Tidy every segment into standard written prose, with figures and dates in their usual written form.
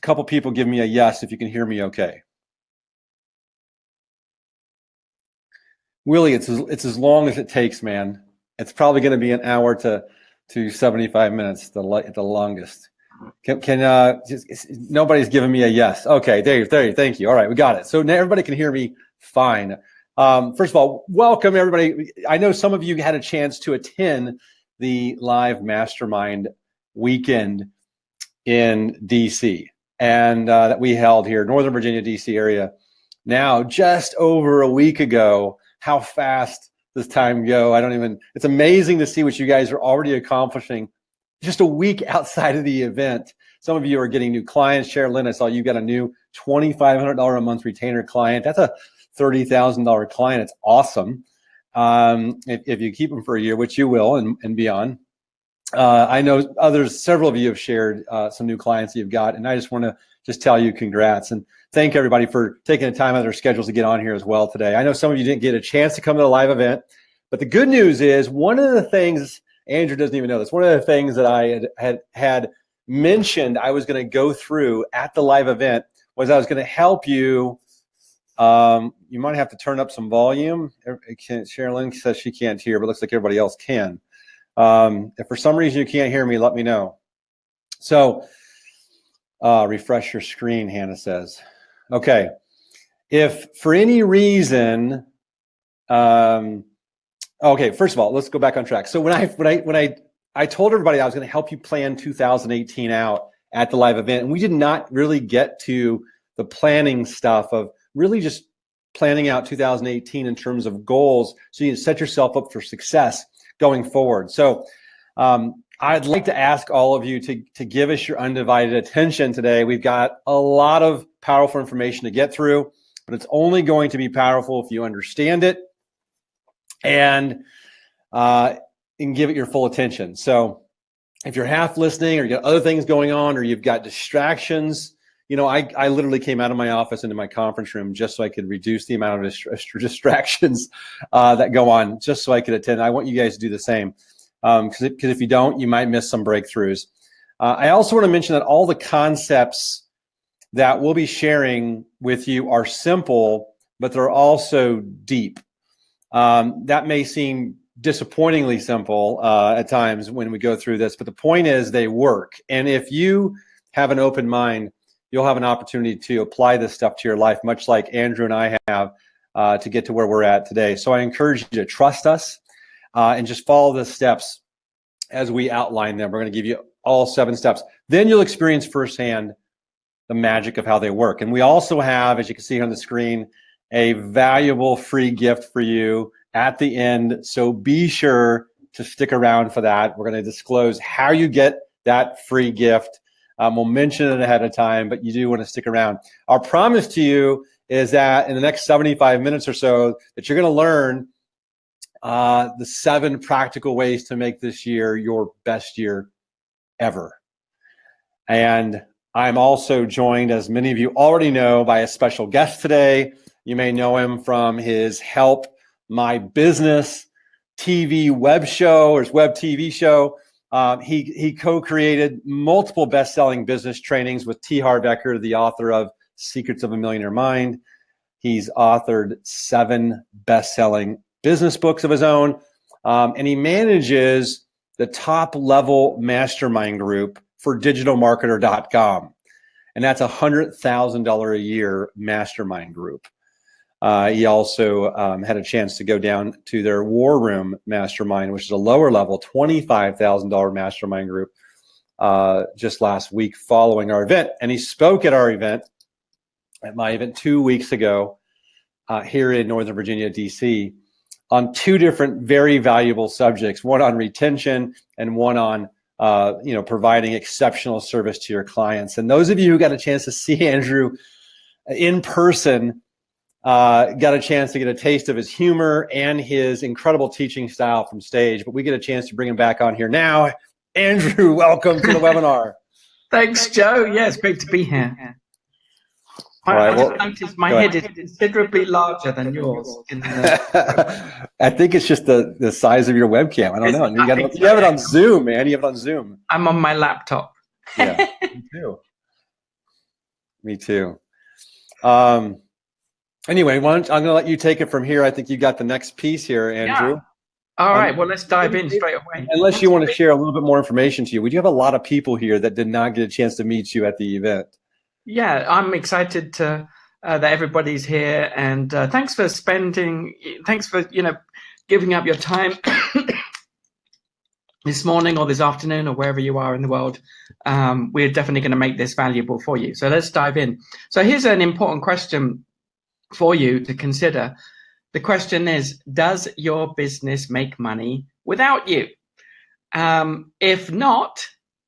couple people give me a yes if you can hear me okay. Willie, it's as long as it takes, man. It's probably going to be an hour to 75 minutes, the longest. Nobody's giving me a yes. Okay, there, thank you. All right, we got it. So now everybody can hear me fine. First of all, welcome everybody. I know some of you had a chance to attend the live mastermind weekend in DC, and that we held here, Northern Virginia, DC area. Now, just over a week ago. How fast does time go? It's amazing to see what you guys are already accomplishing just a week outside of the event. Some of you are getting new clients. Sherilyn, I saw you got a new $2,500 a month retainer client. That's a $30,000 client. It's awesome. If you keep them for a year, which you will and beyond. I know several of you have shared some new clients that you've got, and I just want to tell you congrats and thank everybody for taking the time out of their schedules to get on here as well today. I know some of you didn't get a chance to come to the live event, but the good news is one of the things, Andrew doesn't even know this, one of the things that I had mentioned I was going to go through at the live event was I was going to help you. You might have to turn up some volume. Sherilyn says she can't hear, but it looks like everybody else can. If for some reason you can't hear me, let me know. So refresh your screen, Hannah says. Okay. If for any reason, okay, first of all, let's go back on track. So when I told everybody I was going to help you plan 2018 out at the live event, and we did not really get to the planning stuff of really just planning out 2018 in terms of goals so you can set yourself up for success going forward. So I'd like to ask all of you to give us your undivided attention today. We've got a lot of powerful information to get through, but it's only going to be powerful if you understand it and give it your full attention. So if you're half listening or you got other things going on or you've got distractions, I literally came out of my office into my conference room just so I could reduce the amount of distractions that go on, just so I could attend. I want you guys to do the same. Because if you don't, you might miss some breakthroughs. I also want to mention that all the concepts that we'll be sharing with you are simple, but they're also deep. That may seem disappointingly simple at times when we go through this, but the point is they work. And if you have an open mind, you'll have an opportunity to apply this stuff to your life, much like Andrew and I have to get to where we're at today. So I encourage you to trust us. And just follow the steps as we outline them. We're going to give you all 7 steps. Then you'll experience firsthand the magic of how they work. And we also have, as you can see on the screen, a valuable free gift for you at the end. So be sure to stick around for that. We're going to disclose how you get that free gift. We'll mention it ahead of time, but you do want to stick around. Our promise to you is that in the next 75 minutes or so that you're going to learn the 7 practical ways to make this year your best year ever. And I'm also joined, as many of you already know, by a special guest today. You may know him from his Help My Business TV web show or his web TV show. He co-created multiple best-selling business trainings with T. Harv Eker, the author of Secrets of a Millionaire Mind. He's authored 7 best-selling business books of his own, and he manages the top-level mastermind group for digitalmarketer.com, and that's $100,000 a year mastermind group. He also had a chance to go down to their War Room mastermind, which is a lower-level $25,000 mastermind group, just last week following our event, and he spoke at our event, at my event 2 weeks ago here in Northern Virginia, DC, on 2 different very valuable subjects, one on retention and one on providing exceptional service to your clients. And those of you who got a chance to see Andrew in person got a chance to get a taste of his humor and his incredible teaching style from stage, but we get a chance to bring him back on here now. Andrew, welcome to the webinar. Thanks, Joe. Yeah, it's great to be here. I just noticed my head is considerably larger than yours. I think it's just the size of your webcam. I don't know. You have it on Zoom, man. You have it on Zoom. I'm on my laptop. Yeah, me too. Me too. Anyway, I'm going to let you take it from here. I think you got the next piece here, Andrew. Yeah. All right. Well, let's dive in straight away. Unless you want to share a little bit more information to you. We do have a lot of people here that did not get a chance to meet you at the event. Yeah, I'm excited to that everybody's here, and thanks for giving up your time this morning or this afternoon or wherever you are in the world. We're definitely going to make this valuable for you. So let's dive in. So here's an important question for you to consider. The question is, does your business make money without you? If not,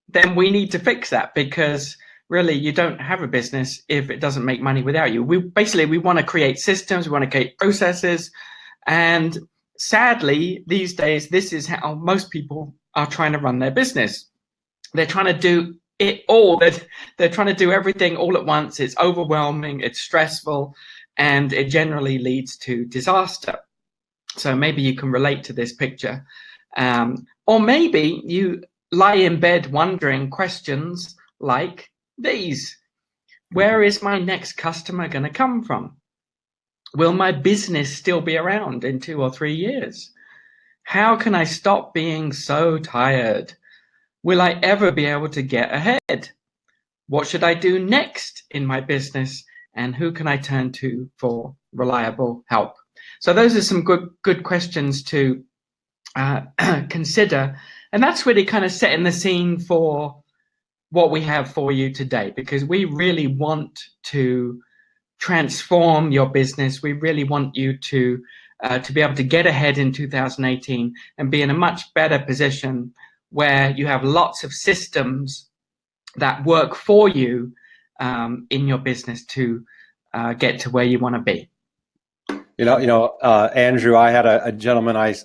then we need to fix that, because really you don't have a business if it doesn't make money without you. We want to create systems, we want to create processes. And sadly, these days, this is how most people are trying to run their business. They're trying to do it all. They're trying to do everything all at once. It's overwhelming, it's stressful, and it generally leads to disaster. So maybe you can relate to this picture. Or maybe you lie in bed wondering questions like these. Where is my next customer going to come from? Will my business still be around in 2 or 3 years? How can I stop being so tired? Will I ever be able to get ahead? What should I do next in my business? And who can I turn to for reliable help? So those are some good questions to consider. And that's really kind of setting the scene for what we have for you today, because we really want to transform your business. We really want you to be able to get ahead in 2018 and be in a much better position where you have lots of systems that work for you in your business to get to where you want to be. Andrew, I had a gentleman I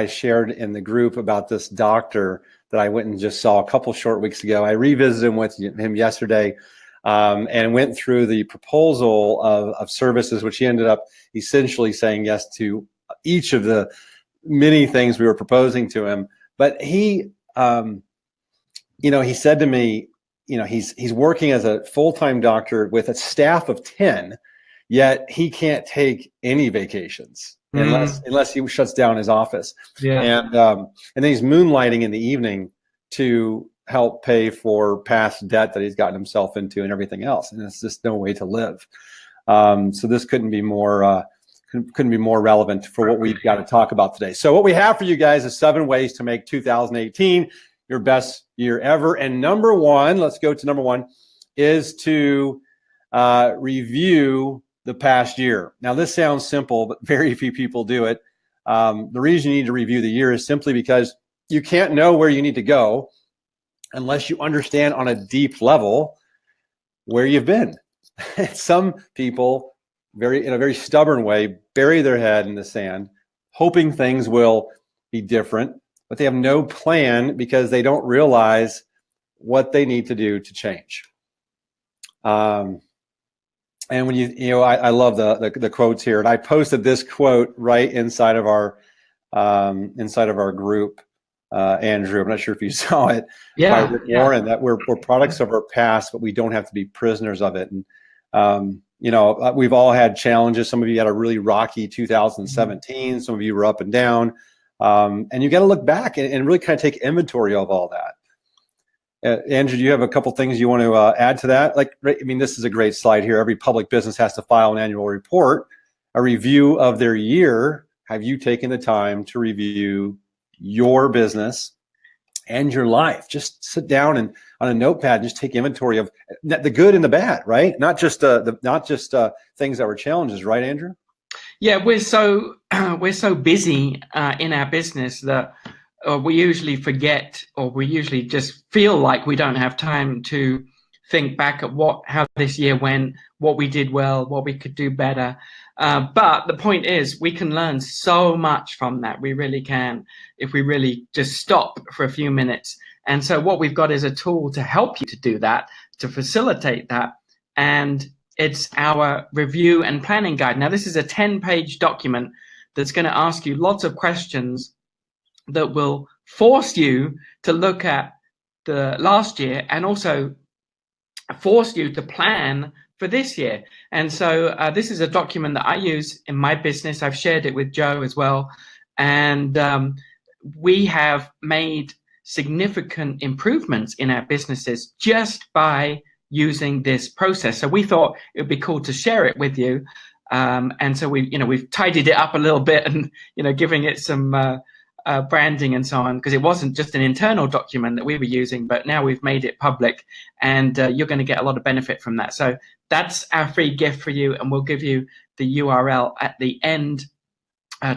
shared in the group about this doctor that I went and just saw a couple short weeks ago. I revisited him yesterday and went through the proposal of services, which he ended up essentially saying yes to each of the many things we were proposing to him. But he said to me, he's working as a full-time doctor with a staff of 10, yet he can't take any vacations unless he shuts down his office. Yeah. And then he's moonlighting in the evening to help pay for past debt that he's gotten himself into and everything else. And it's just no way to live. So this couldn't be more relevant for what we've got to talk about today. So what we have for you guys is 7 ways to make 2018 your best year ever. And number 1, let's go to number 1, is to review the past year. Now, this sounds simple, but very few people do it. The reason you need to review the year is simply because you can't know where you need to go unless you understand on a deep level where you've been. Some people, in a very stubborn way, bury their head in the sand, hoping things will be different, but they have no plan because they don't realize what they need to do to change. And when I love the quotes here, and I posted this quote right inside of our group. Andrew, I'm not sure if you saw it. Yeah. By Rick Warren, that we're products of our past, but we don't have to be prisoners of it. And we've all had challenges. Some of you had a really rocky 2017. Some of you were up and down. And you got to look back and really kind of take inventory of all that. Andrew, do you have a couple things you want to add to that? This is a great slide here. Every public business has to file an annual report, a review of their year. Have you taken the time to review your business and your life? Just sit down and on a notepad and just take inventory of the good and the bad, right? Not just things that were challenges, right, Andrew? Yeah, we're so busy in our business that we usually forget, or we usually just feel like we don't have time to think back at how this year went, what we did well, what we could do better. But the point is, we can learn so much from that. We really can, if we really just stop for a few minutes. And so what we've got is a tool to help you to do that, to facilitate that. And it's our review and planning guide. Now, this is a 10-page document that's going to ask you lots of questions that will force you to look at the last year and also force you to plan for this year. And so this is a document that I use in my business. I've shared it with Joe as well. And we have made significant improvements in our businesses just by using this process. So we thought it would be cool to share it with you. And so we've tidied it up a little bit and, giving it some branding and so on, because it wasn't just an internal document that we were using, but now we've made it public, and you're going to get a lot of benefit from that. So that's our free gift for you, and we'll give you the URL at the end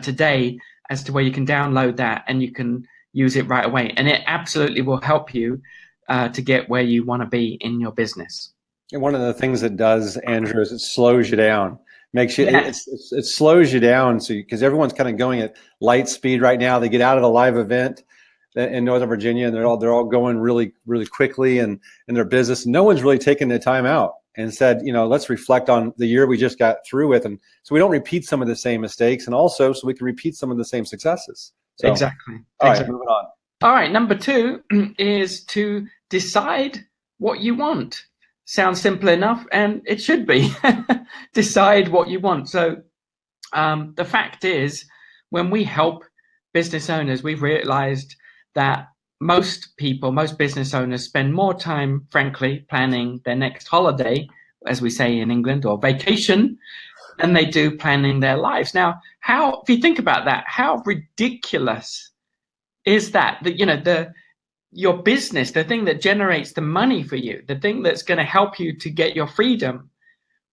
today as to where you can download that and you can use it right away. And it absolutely will help you to get where you want to be in your business. And one of the things it does, Andrew, is it slows you down. Makes you it slows you down, so because everyone's kind of going at light speed right now. They get out of the live event in Northern Virginia, and they're all going really, really quickly in their business. No one's really taken the time out and said, let's reflect on the year we just got through with, and so we don't repeat some of the same mistakes, and also so we can repeat some of the same successes. So, exactly. All right, moving on. All right, number 2 is to decide what you want. Sounds simple enough, and it should be. Decide what you want. So the fact is, when we help business owners, we've realized that most business owners spend more time, frankly, planning their next holiday, as we say in England, or vacation, than they do planning their lives. Now, if you think about that, how ridiculous is that? Your business, the thing that generates the money for you, the thing that's going to help you to get your freedom,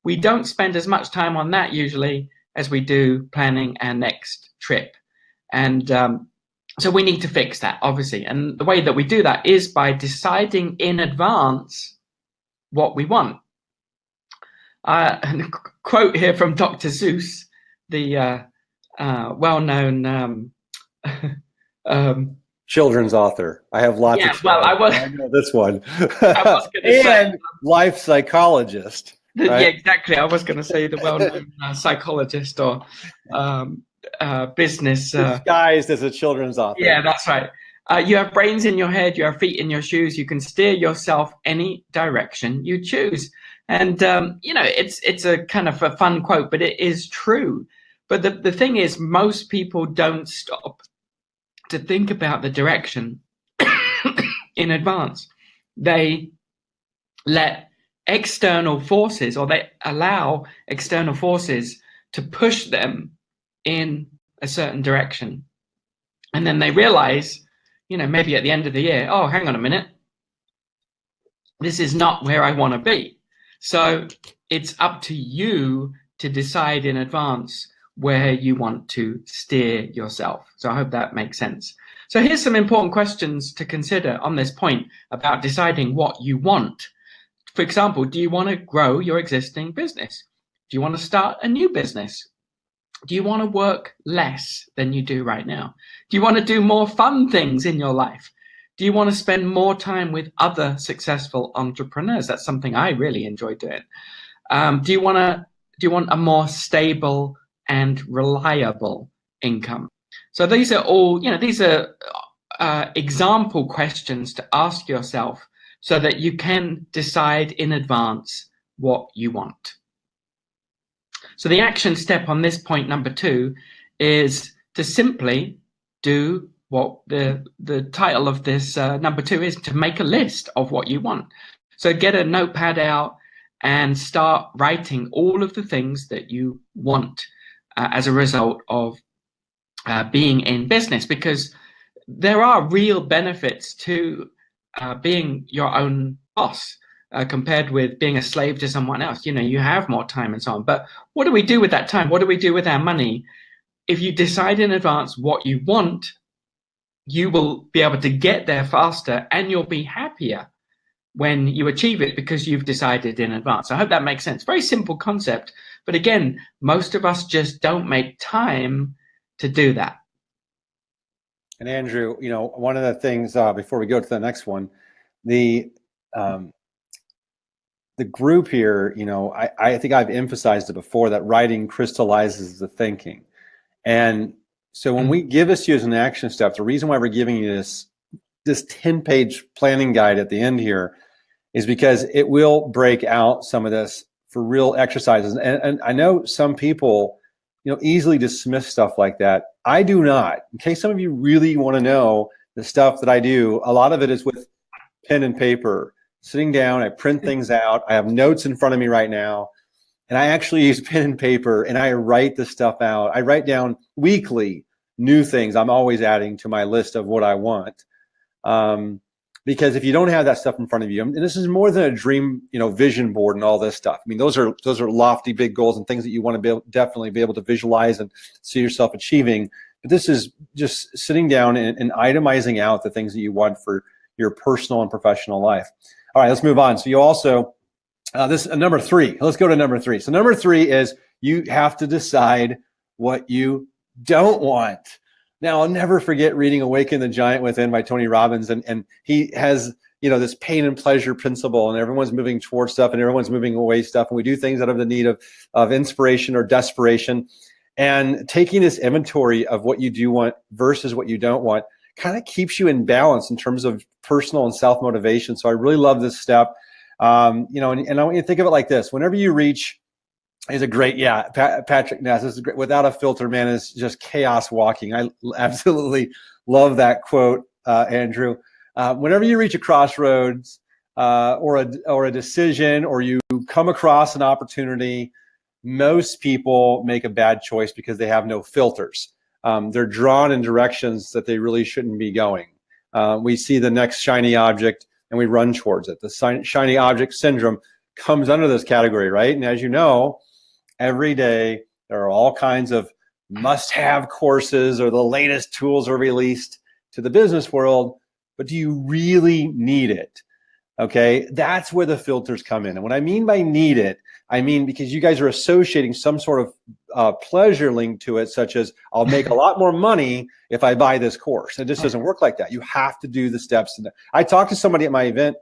we don't spend as much time on that usually as we do planning our next trip. And so we need to fix that, obviously. And the way that we do that is by deciding in advance what we want. A quote here from Dr. Seuss, the well-known children's author. I have lots of. Well, I know this one. I was going to say, life psychologist. Right? Yeah, exactly. I was going to say the well-known psychologist or business disguised as a children's author. Yeah, that's right. You have brains in your head. You have feet in your shoes. You can steer yourself any direction you choose. And it's a kind of a fun quote, but it is true. But the thing is, most people don't stop to think about the direction in advance. They let external forces, or they allow external forces to push them in a certain direction. And then they realize, maybe at the end of the year, oh, hang on a minute, this is not where I want to be. So it's up to you to decide in advance where you want to steer yourself. So I hope that makes sense. So here's some important questions to consider on this point about deciding what you want. For example, do you want to grow your existing business? Do you want to start a new business? Do you want to work less than you do right now? Do you want to do more fun things in your life? Do you want to spend more time with other successful entrepreneurs? That's something I really enjoy doing. Do you want a more stable and reliable income? So these are all, these are example questions to ask yourself so that you can decide in advance what you want. So the action step on this point, number 2, is to simply do what the title of this number 2 is, to make a list of what you want. So get a notepad out and start writing all of the things that you want as a result of being in business, because there are real benefits to being your own boss compared with being a slave to someone else. You have more time and so on. But what do we do with that time? What do we do with our money? If you decide in advance what you want, you will be able to get there faster, and you'll be happier when you achieve it because you've decided in advance. I hope that makes sense. Very simple concept. But again, most of us just don't make time to do that. And Andrew, one of the things before we go to the next one, the group here, I think I've emphasized it before, that writing crystallizes the thinking. And so when we give this to you as an action step, the reason why we're giving you this 10-page planning guide at the end here is because it will break out some of this for real exercises. And I know some people, easily dismiss stuff like that. I do not. In case some of you really want to know the stuff that I do, a lot of it is with pen and paper, sitting down, I print things out. I have notes in front of me right now, and I actually use pen and paper, and I write the stuff out. I write down weekly new things I'm always adding to my list of what I want. Because if you don't have that stuff in front of you, and this is more than a dream, vision board and all this stuff. I mean, those are lofty, big goals and things that you want to definitely be able to visualize and see yourself achieving. But this is just sitting down and itemizing out the things that you want for your personal and professional life. All right, let's move on. So you also, number 3. Let's go to number 3. So number 3 is you have to decide what you don't want. Now, I'll never forget reading Awaken the Giant Within by Tony Robbins, and he has, this pain and pleasure principle, and everyone's moving towards stuff and everyone's moving away stuff, and we do things out of the need of inspiration or desperation. And taking this inventory of what you do want versus what you don't want kind of keeps you in balance in terms of personal and self-motivation. So I really love this step. And I want you to think of it like this. Whenever you reach, is a great, Patrick Ness, this is great. Without a filter, man, is just chaos walking. I absolutely love that quote, Andrew. Whenever you reach a crossroads or a decision, or you come across an opportunity, most people make a bad choice because they have no filters. They're drawn in directions that they really shouldn't be going. We see the next shiny object and we run towards it. The shiny object syndrome comes under this category, right? And as you know, every day there are all kinds of must-have courses, or the latest tools are released to the business world, but do you really need it? Okay, that's where the filters come in. And what I mean by need it, I mean because you guys are associating some sort of pleasure link to it, such as I'll make a lot more money if I buy this course. It just doesn't work like that. You have to do the steps. I talked to somebody at my event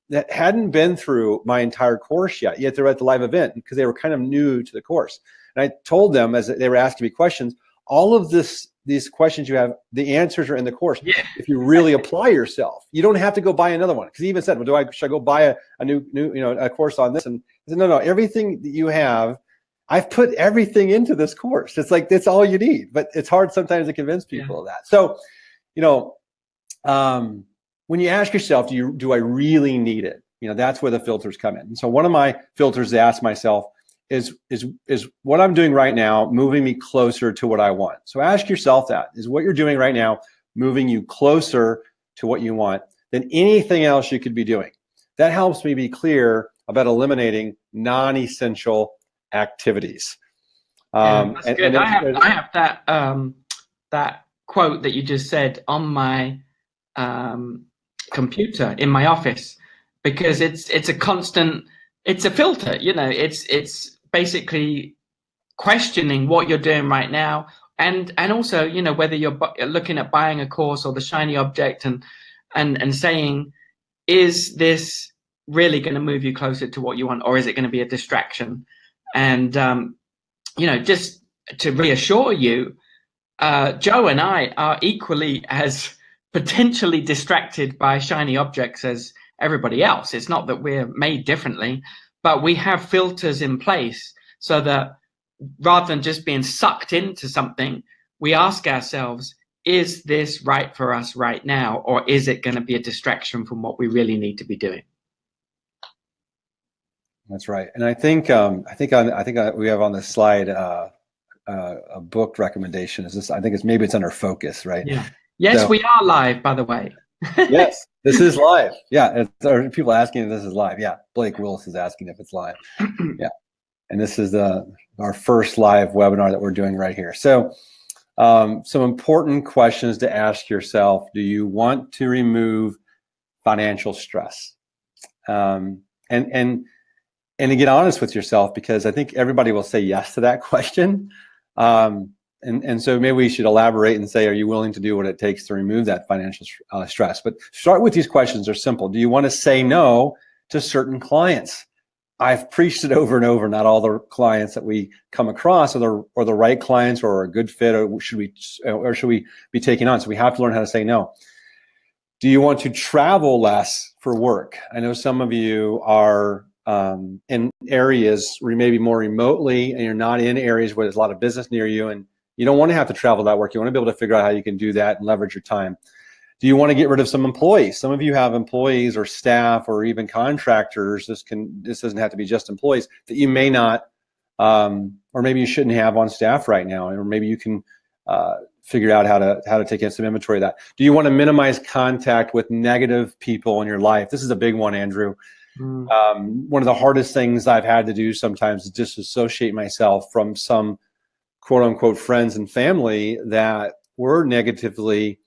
that hadn't been through my entire course yet they're at the live event because they were kind of new to the course. And I told them, as they were asking me questions, all of these questions you have, the answers are in the course. Yeah. If you really apply yourself, you don't have to go buy another one. Because he even said, well, should I go buy a new a course on this? And I said, no, everything that you have, I've put everything into this course. It's like, that's all you need, but it's hard sometimes to convince people of that. So, when you ask yourself, do I really need it? That's where the filters come in. And so one of my filters to ask myself is what I'm doing right now moving me closer to what I want? So ask yourself that. Is what you're doing right now moving you closer to what you want than anything else you could be doing? That helps me be clear about eliminating non-essential activities. That's good. I have that quote that you just said on my computer in my office, because it's a constant, it's a filter, it's basically questioning what you're doing right now, and also whether you're looking at buying a course or the shiny object, and saying, is this really going to move you closer to what you want, or is it going to be a distraction? And just to reassure you, Joe and I are equally as potentially distracted by shiny objects as everybody else. It's not that we're made differently, but we have filters in place so that rather than just being sucked into something, we ask ourselves, is this right for us right now, or is it going to be a distraction from what we really need to be doing? That's right. And I think we have on the slide a book recommendation. Maybe it's under focus, right? Yeah. Yes, so, we are live, by the way. Yes, this is live. Yeah, there are people asking if this is live. Yeah, Blake Willis is asking if it's live. Yeah, and this is our first live webinar that we're doing right here. So, some important questions to ask yourself: do you want to remove financial stress? And to get honest with yourself, because I think everybody will say yes to that question. And so maybe we should elaborate and say, are you willing to do what it takes to remove that financial stress? But start with these questions. They're simple. Do you want to say no to certain clients? I've preached it over and over. Not all the clients that we come across are the right clients or a good fit, or should we be taking on? So we have to learn how to say no. Do you want to travel less for work? I know some of you are in areas where you may be more remotely and you're not in areas where there's a lot of business near you, and you don't want to have to travel that work. You want to be able to figure out how you can do that and leverage your time. Do you want to get rid of some employees? Some of you have employees or staff or even contractors. This doesn't have to be just employees that you may not, or maybe you shouldn't have on staff right now, or maybe you can figure out how to take in some inventory of that. Do you want to minimize contact with negative people in your life? This is a big one, Andrew. One of the hardest things I've had to do sometimes is disassociate myself from some quote unquote friends and family that were negatively,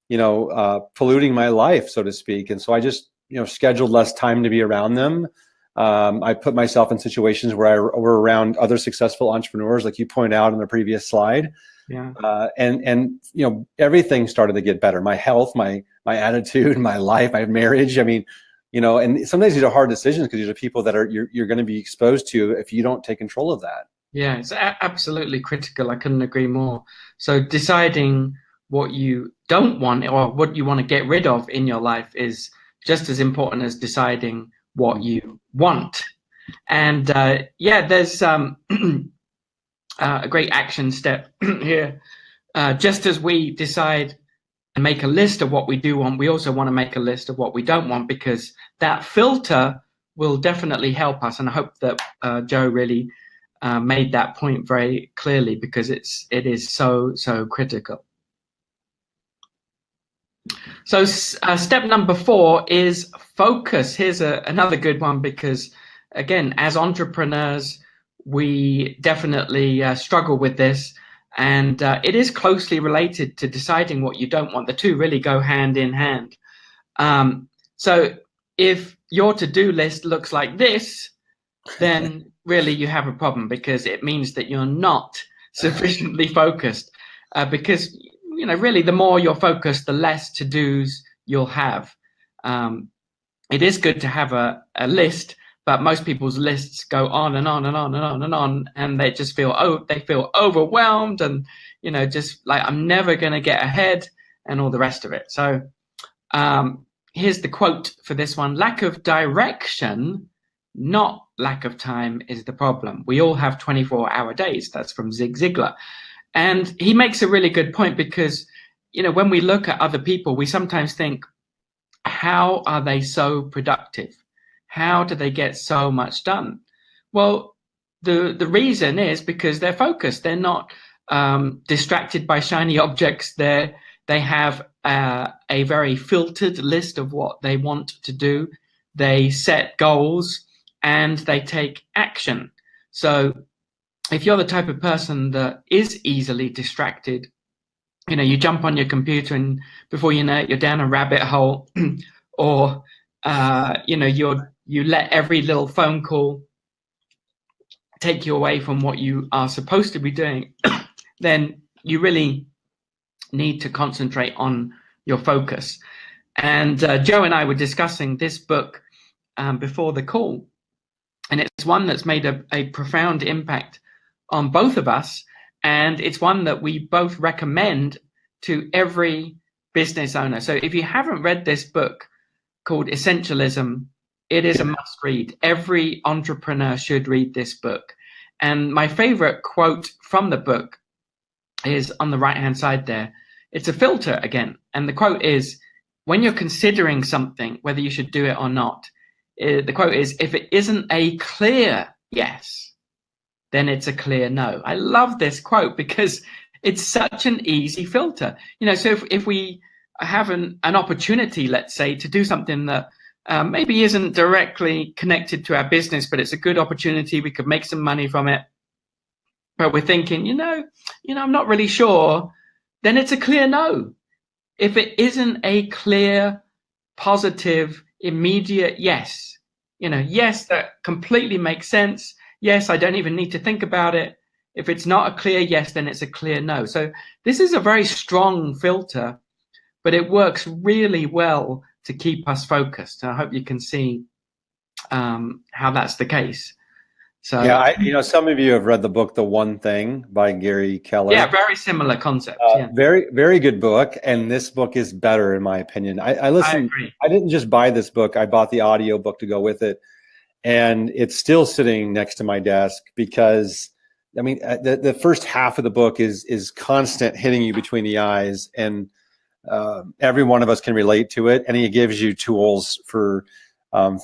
polluting my life, so to speak. And so I just, scheduled less time to be around them. I put myself in situations where I were around other successful entrepreneurs, like you point out in the previous slide. Yeah. And everything started to get better. My health, my attitude, my life, my marriage. I mean, and sometimes these are hard decisions because these are people that you're going to be exposed to if you don't take control of that. Yeah, it's absolutely critical. I couldn't agree more. So deciding what you don't want or what you want to get rid of in your life is just as important as deciding what you want. And there's a great action step here. Just as we decide and make a list of what we do want, we also want to make a list of what we don't want, because that filter will definitely help us. And I hope that Joe really made that point very clearly, because it is so critical. So step number 4 is focus. Here's another good one, because again, as entrepreneurs, we definitely struggle with this, and it is closely related to deciding what you don't want. The two really go hand in hand. So if your to-do list looks like this, then really you have a problem, because it means that you're not sufficiently focused, because really the more you're focused, the less to-dos you'll have. It is good to have a list, but most people's lists go on and on and on and on and on, and they just feel overwhelmed, and just like, I'm never going to get ahead, and all the rest of it. So here's the quote for this one: lack of direction, not lack of time, is the problem. We all have 24-hour days. That's from Zig Ziglar. And he makes a really good point, because, when we look at other people, we sometimes think, how are they so productive? How do they get so much done? Well, the reason is because they're focused. They're not distracted by shiny objects. They have a very filtered list of what they want to do. They set goals and they take action. So if you're the type of person that is easily distracted, you jump on your computer and before you know it, you're down a rabbit hole, or you let every little phone call take you away from what you are supposed to be doing, then you really need to concentrate on your focus. And Joe and I were discussing this book before the call, and it's one that's made a profound impact on both of us, and it's one that we both recommend to every business owner. So if you haven't read this book called Essentialism, it is a must read. Every entrepreneur should read this book. And my favorite quote from the book is on the right hand side there. It's a filter again, and the quote is, when you're considering something, whether you should do it or not, the quote is, if it isn't a clear yes, then it's a clear no. I love this quote because it's such an easy filter. So if we have an opportunity, let's say, to do something that maybe isn't directly connected to our business, but it's a good opportunity, we could make some money from it, but we're thinking, I'm not really sure, then it's a clear no. If it isn't a clear, positive, immediate yes, yes, that completely makes sense. Yes, I don't even need to think about it. If it's not a clear yes, then it's a clear no. So this is a very strong filter, but it works really well to keep us focused. I hope you can see how that's the case. So yeah, some of you have read the book The One Thing by Gary Keller. yeah, very similar concept. Yeah, Very, very good book. And this book is better, in my opinion. I listened. agree. I didn't just buy this book. I bought the audio book to go with it. And it's still sitting next to my desk because, I mean, the first half of the book is constant hitting you between the eyes. And every one of us can relate to it. And he gives you tools for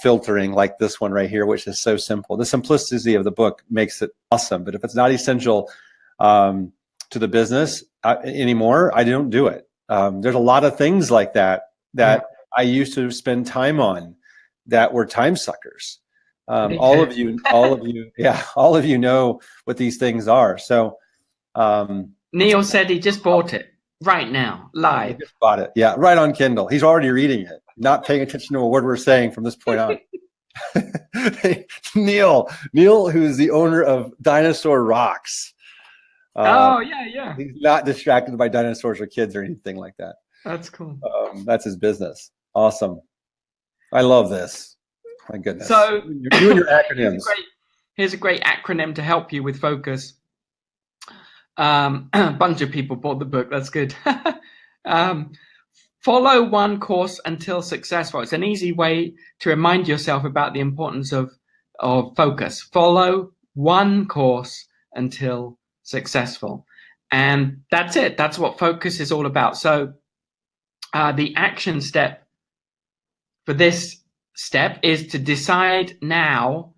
filtering, like this one right here, which is so simple. The simplicity of the book makes it awesome. But if it's not essential to the business anymore, I don't do it. There's a lot of things like that I used to spend time on that were time suckers. All of you know what these things are. So Neil said he just bought it right now, live. He just bought it. Yeah, right on Kindle. He's already reading it, not paying attention to a word we're saying from this point on. Neil, who's the owner of Dinosaur Rocks. Yeah. He's not distracted by dinosaurs or kids or anything like that. That's cool. That's his business. Awesome. I love this. My goodness. So you and your acronyms. Here's a great acronym to help you with focus. A bunch of people bought the book. That's good. Follow one course until successful. It's an easy way to remind yourself about the importance of focus. Follow one course until successful. And that's it. That's what focus is all about. So the action step for this step is to decide now,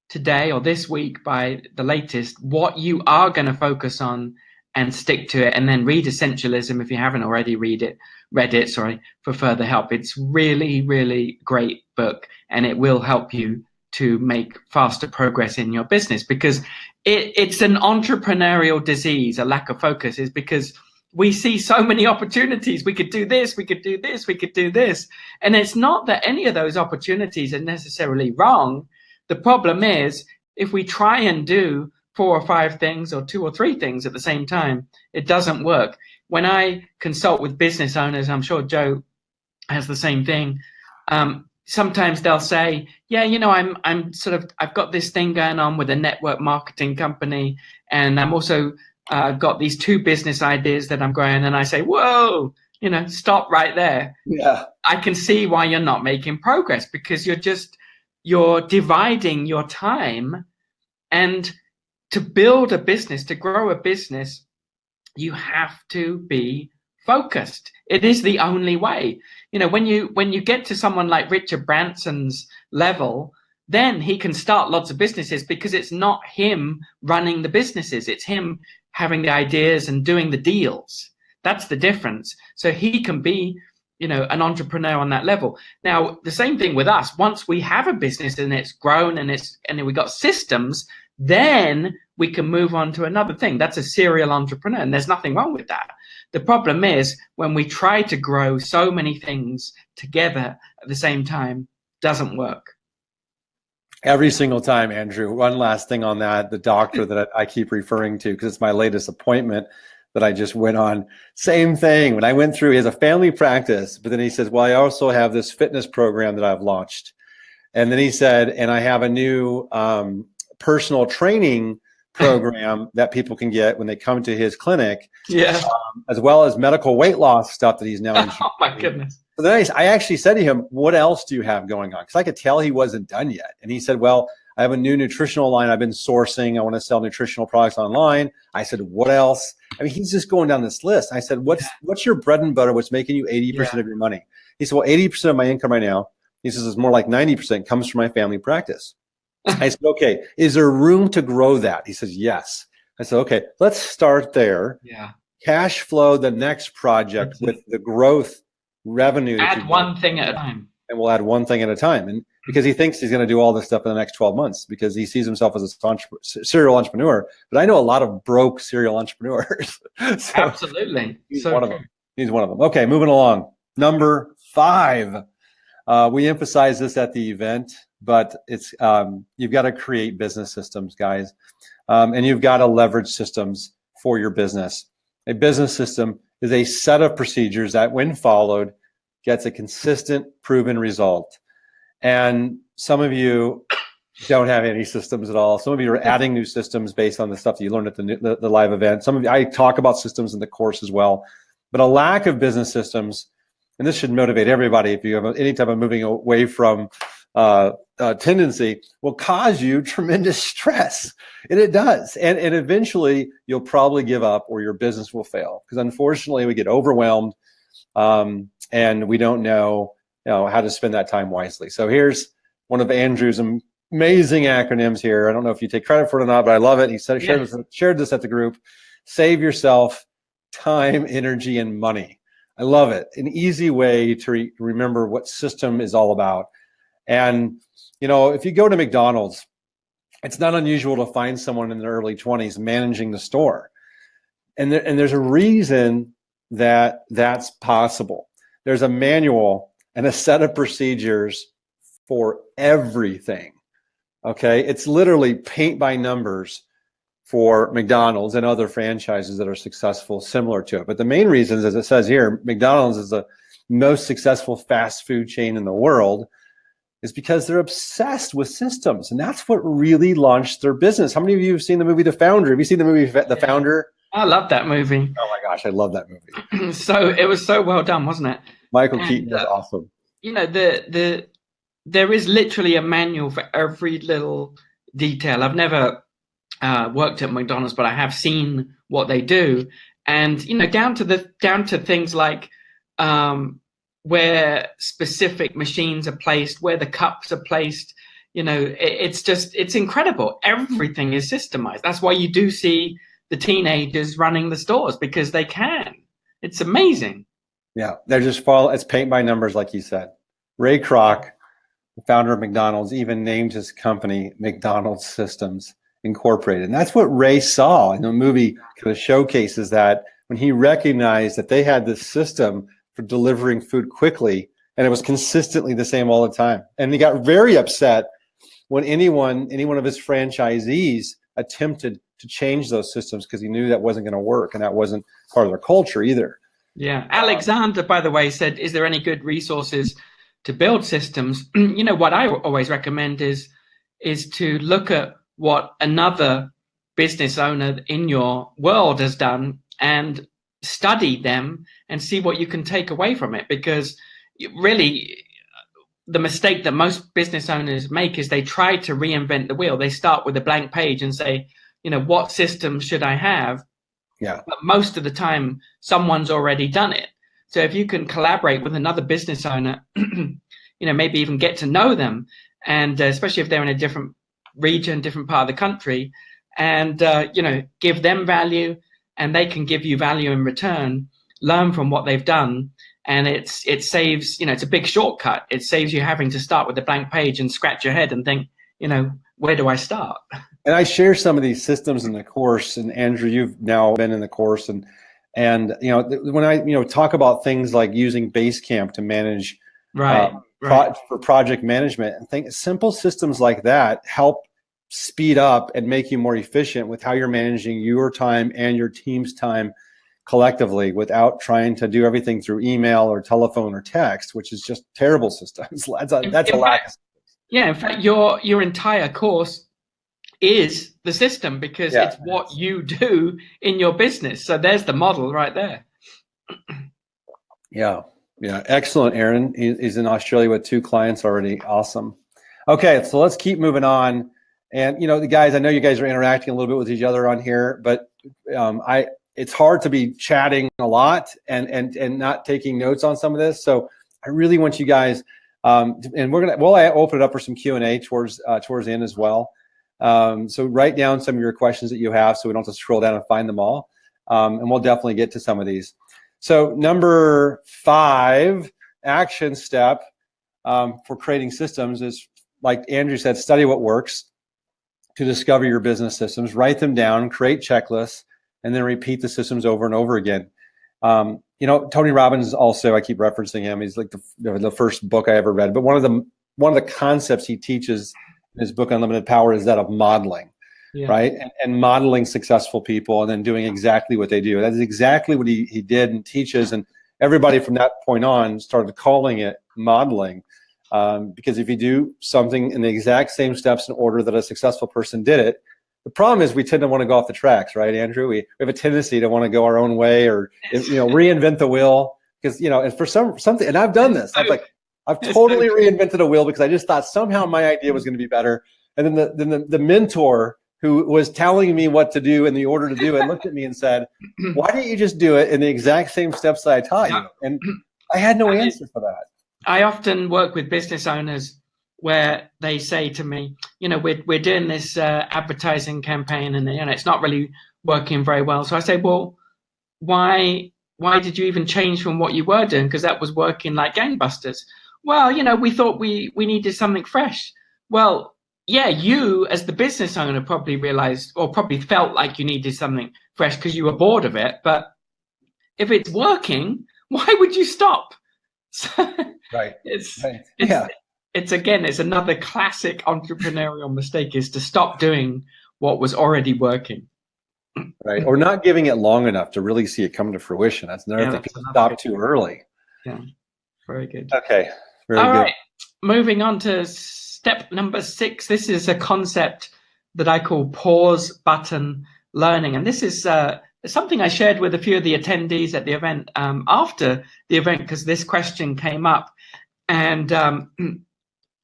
today or this week by the latest, what you are going to focus on and stick to it. And then read Essentialism if you haven't already read it for further help. It's really, really great book, and it will help you to make faster progress in your business, because it's an entrepreneurial disease. A lack of focus is because we see so many opportunities. We could do this, we could do this, we could do this. And it's not that any of those opportunities are necessarily wrong. The problem is if we try and do 4 or 5 things or 2 or 3 things at the same time, it doesn't work. When I consult with business owners, I'm sure Joe has the same thing. Sometimes they'll say, yeah, I've got this thing going on with a network marketing company, and I'm also got these 2 business ideas that I'm growing. And I say, whoa, stop right there. Yeah. I can see why you're not making progress, because you're dividing your time. And to build a business, to grow a business, you have to be focused. It is the only way. When you get to someone like Richard Branson's level, then he can start lots of businesses, because it's not him running the businesses. It's him having the ideas and doing the deals. That's the difference. So he can be, an entrepreneur on that level. Now, the same thing with us. Once we have a business and it's grown and we got systems, then we can move on to another thing. That's a serial entrepreneur, and there's nothing wrong with that. The problem is when we try to grow so many things together at the same time, doesn't work. Every single time, Andrew. One last thing on that, the doctor that I keep referring to, because it's my latest appointment that I just went on. Same thing. When I went through, he has a family practice, but then he says, well, I also have this fitness program that I've launched. And then he said, and I have a new personal training program that people can get when they come to his clinic. Yeah. As well as medical weight loss stuff that he's now Oh my goodness. So then I actually said to him, what else do you have going on? Because I could tell he wasn't done yet. And he said, well, I have a new nutritional line I've been sourcing. I want to sell nutritional products online. I said, what else? I mean, he's just going down this list. I said, what's your bread and butter? What's making you 80% of your money? He said, well, 80% of my income right now, he says, it's more like 90% comes from my family practice. I said, okay, is there room to grow that? He says, yes. I said, okay, let's start there. Yeah. Cash flow the next project with the growth revenue. Add one thing at a time. And we'll add one thing at a time. And because he thinks he's going to do all this stuff in the next 12 months, because he sees himself as a serial entrepreneur. But I know a lot of broke serial entrepreneurs. So absolutely. He's one of them. He's one of them. Okay, moving along. Number 5. We emphasize this at the event, but it's you've got to create business systems, guys. And you've got to leverage systems for your business. A business system is a set of procedures that, when followed, gets a consistent, proven result. And some of you don't have any systems at all. Some of you are adding new systems based on the stuff that you learned at the live event. Some of you, I talk about systems in the course as well, but a lack of business systems, and this should motivate everybody if you have any type of moving away from tendency, will cause you tremendous stress. And it does. And eventually you'll probably give up or your business will fail, because unfortunately we get overwhelmed and we don't know, how to spend that time wisely. So here's one of Andrew's amazing acronyms here. I don't know if you take credit for it or not, but I love it. He said, shared this at the group. Save yourself time, energy, and money. I love it. An easy way to remember what system is all about. And, if you go to McDonald's, it's not unusual to find someone in their early 20s managing the store. And there's a reason that that's possible. There's a manual and a set of procedures for everything. Okay. It's literally paint by numbers for McDonald's and other franchises that are successful similar to it. But the main reasons, as it says here, McDonald's is the most successful fast food chain in the world, is because they're obsessed with systems. And that's what really launched their business. How many of you have seen the movie The Founder? Have you seen the movie The Founder? I love that movie. Oh my gosh, I love that movie. So it was so well done, wasn't it? Michael Keaton is awesome. There is literally a manual for every little detail. I've never worked at McDonald's, but I have seen what they do. And, down to things like where specific machines are placed, where the cups are placed, it's incredible. Everything is systemized. That's why you do see the teenagers running the stores, because they can. It's amazing. Yeah, they're just it's paint by numbers, like you said. Ray Kroc, the founder of McDonald's, even named his company McDonald's Systems Incorporated. And that's what Ray saw in the movie, kind of showcases that when he recognized that they had this system for delivering food quickly, and it was consistently the same all the time. And he got very upset when any one of his franchisees attempted to change those systems, because he knew that wasn't going to work, and that wasn't part of their culture either. Yeah. Alexander, by the way, said, is there any good resources to build systems? What I always recommend is to look at what another business owner in your world has done and study them and see what you can take away from it. Because really, the mistake that most business owners make is they try to reinvent the wheel. They start with a blank page and say, what system should I have? Yeah. But most of the time, someone's already done it. So if you can collaborate with another business owner, maybe even get to know them, and especially if they're in a different region, different part of the country, and give them value, and they can give you value in return, learn from what they've done. And it saves, it's a big shortcut. It saves you having to start with a blank page and scratch your head and think, where do I start? And I share some of these systems in the course. And Andrew, you've now been in the course, and when I talk about things like using Basecamp to manage for project management, and simple systems like that help speed up and make you more efficient with how you're managing your time and your team's time collectively, without trying to do everything through email or telephone or text, which is just terrible systems. That's a lack of systems. Yeah, in fact, your entire course is the system, because it's what you do in your business. So there's the model right there. Yeah. Excellent, Aaron. He's in Australia with 2 clients already. Awesome. Okay, so let's keep moving on. And the guys, I know you guys are interacting a little bit with each other on here, but it's hard to be chatting a lot and not taking notes on some of this. So I really want you guys, and we'll open it up for some Q&A towards the end as well. So write down some of your questions that you have, so we don't have to scroll down and find them all. And we'll definitely get to some of these. So number 5 action step for creating systems is, like Andrew said, study what works to discover your business systems, write them down, create checklists, and then repeat the systems over and over again. Tony Robbins also, I keep referencing him. He's like the first book I ever read, but one of the concepts he teaches in his book Unlimited Power is that of modeling. Yeah. Right? And modeling successful people and then doing exactly what they do. That's exactly what he did and teaches. And everybody from that point on started calling it modeling. Because if you do something in the exact same steps and order that a successful person did it, the problem is we tend to want to go off the tracks, right, Andrew? We have a tendency to want to go our own way, or reinvent the wheel, because and for something, and I've done this. I've totally reinvented a wheel because I just thought somehow my idea was going to be better, and then the mentor who was telling me what to do in the order to do it looked at me and said, "Why didn't you just do it in the exact same steps that I taught you?" And I had no answer for that. I often work with business owners where they say to me, we're doing this advertising campaign, and it's not really working very well. So I say, well, why did you even change from what you were doing? Because that was working like gangbusters. Well, we thought we needed something fresh. Well, yeah, you as the business owner probably realized, or probably felt like you needed something fresh because you were bored of it. But if it's working, why would you stop? Right. It's another classic entrepreneurial mistake, is to stop doing what was already working. Right. Or not giving it long enough to really see it come to fruition. That's another thing. Stop too early. Yeah. Very good. Okay. Very All good. right. Moving on to step number 6. This is a concept that I call pause button learning. And this is something I shared with a few of the attendees at the event after the event, because this question came up. And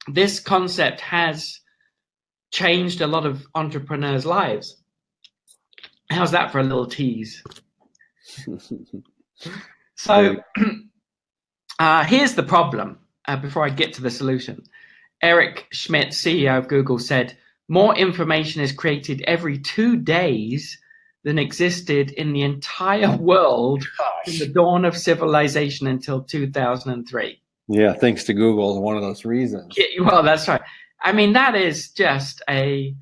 this concept has changed a lot of entrepreneurs' lives. How's that for a little tease? So here's the problem before I get to the solution. Eric Schmidt, CEO of Google, said, more information is created every 2 days than existed in the entire world from the dawn of civilization until 2003. Yeah, thanks to Google, one of those reasons. Yeah, well, that's right. I mean, that is just a